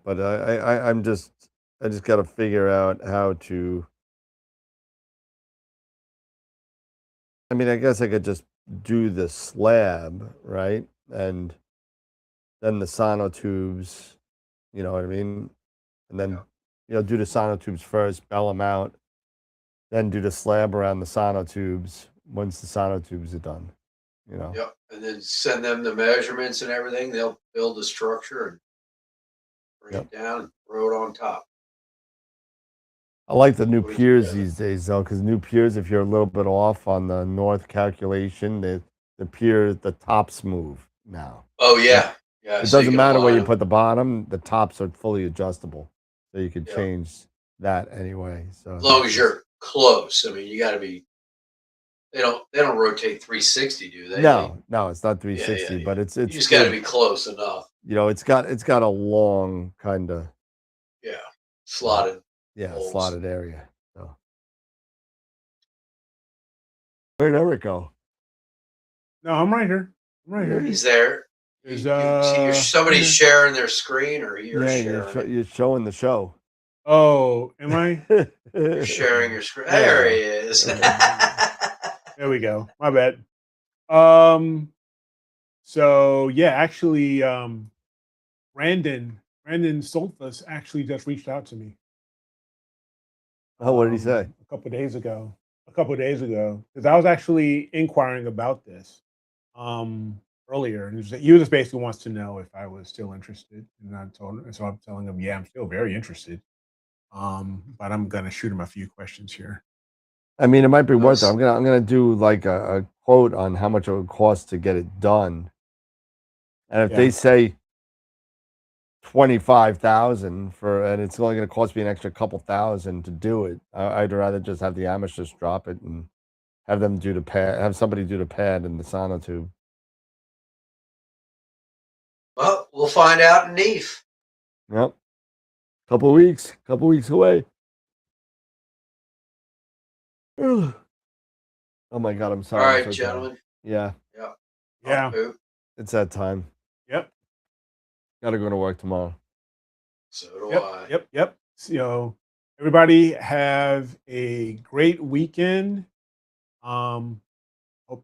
but I just got to figure out how to. I mean, I guess I could just do the slab, right? And then the sonotubes, you know what I mean? And then, do the sonotubes first, bell them out, then do the slab around the sonotubes once the sonotubes are done, Yep. And then send them the measurements and everything. They'll build the structure and bring Yep. it down, throw it on top. I like the new Put it piers together. these days, though, because new piers, if you're a little bit off on the north calculation, the tops move now. Oh yeah. Yeah. It so you doesn't can matter where align you them. put the bottom; the tops are fully adjustable, so you could Yeah. change that anyway. So As long as you're close. I mean, you got to be. They don't rotate 360, do they? no, it's not Yeah, 360, yeah. but it's You just got to be close enough. it's got a long kind of Slotted. holes. slotted area. So where'd Eric go? No, I'm right here. I'm right here. He's there. Is Somebody's sharing their screen, or you're sharing it? You're showing the show. Oh, am I? You're sharing your screen. There he is. There we go. My bad. So yeah, actually, Brandon Solthus actually just reached out to me. Oh, what did he say? A couple of days ago, because I was actually inquiring about this earlier, and he just basically wants to know if I was still interested, and I told him, and so I'm telling him, yeah, I'm still very interested. But I'm gonna shoot him a few questions here. I mean, it might be worth it. I'm gonna do like a quote on how much it would cost to get it done, and if they say 25,000 and it's only going to cost me an extra couple thousand to do it, I'd rather just have the amateurs drop it and have them do the pad, have somebody do the pad and the sonotube. Well, we'll find out in NEAF. Yep. Couple weeks away. Oh my God, I'm sorry. All I'm right, so gentlemen. tired. Yeah. It's that time. Yep. Got to go to work tomorrow. So do I. Yep. So everybody have a great weekend. Hope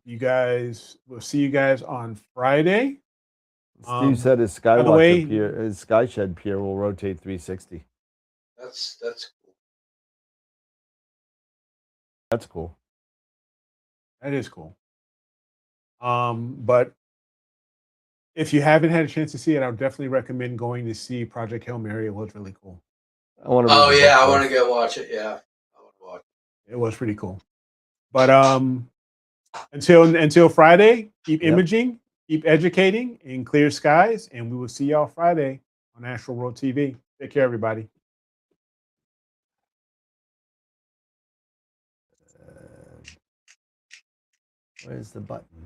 you guys. We'll see you guys on Friday. Steve said his Skywatcher pier, his Sky Shed pier will rotate 360. That's cool. That's cool. That is cool. But if you haven't had a chance to see it, I would definitely recommend going to see Project Hail Mary. It was really cool. I want to. Oh yeah, I want to go watch it. Yeah, I want to watch it. It was pretty cool. But until Friday, keep imaging, keep educating in clear skies, and we will see y'all Friday on AstroWorld TV. Take care, everybody. Where's the button?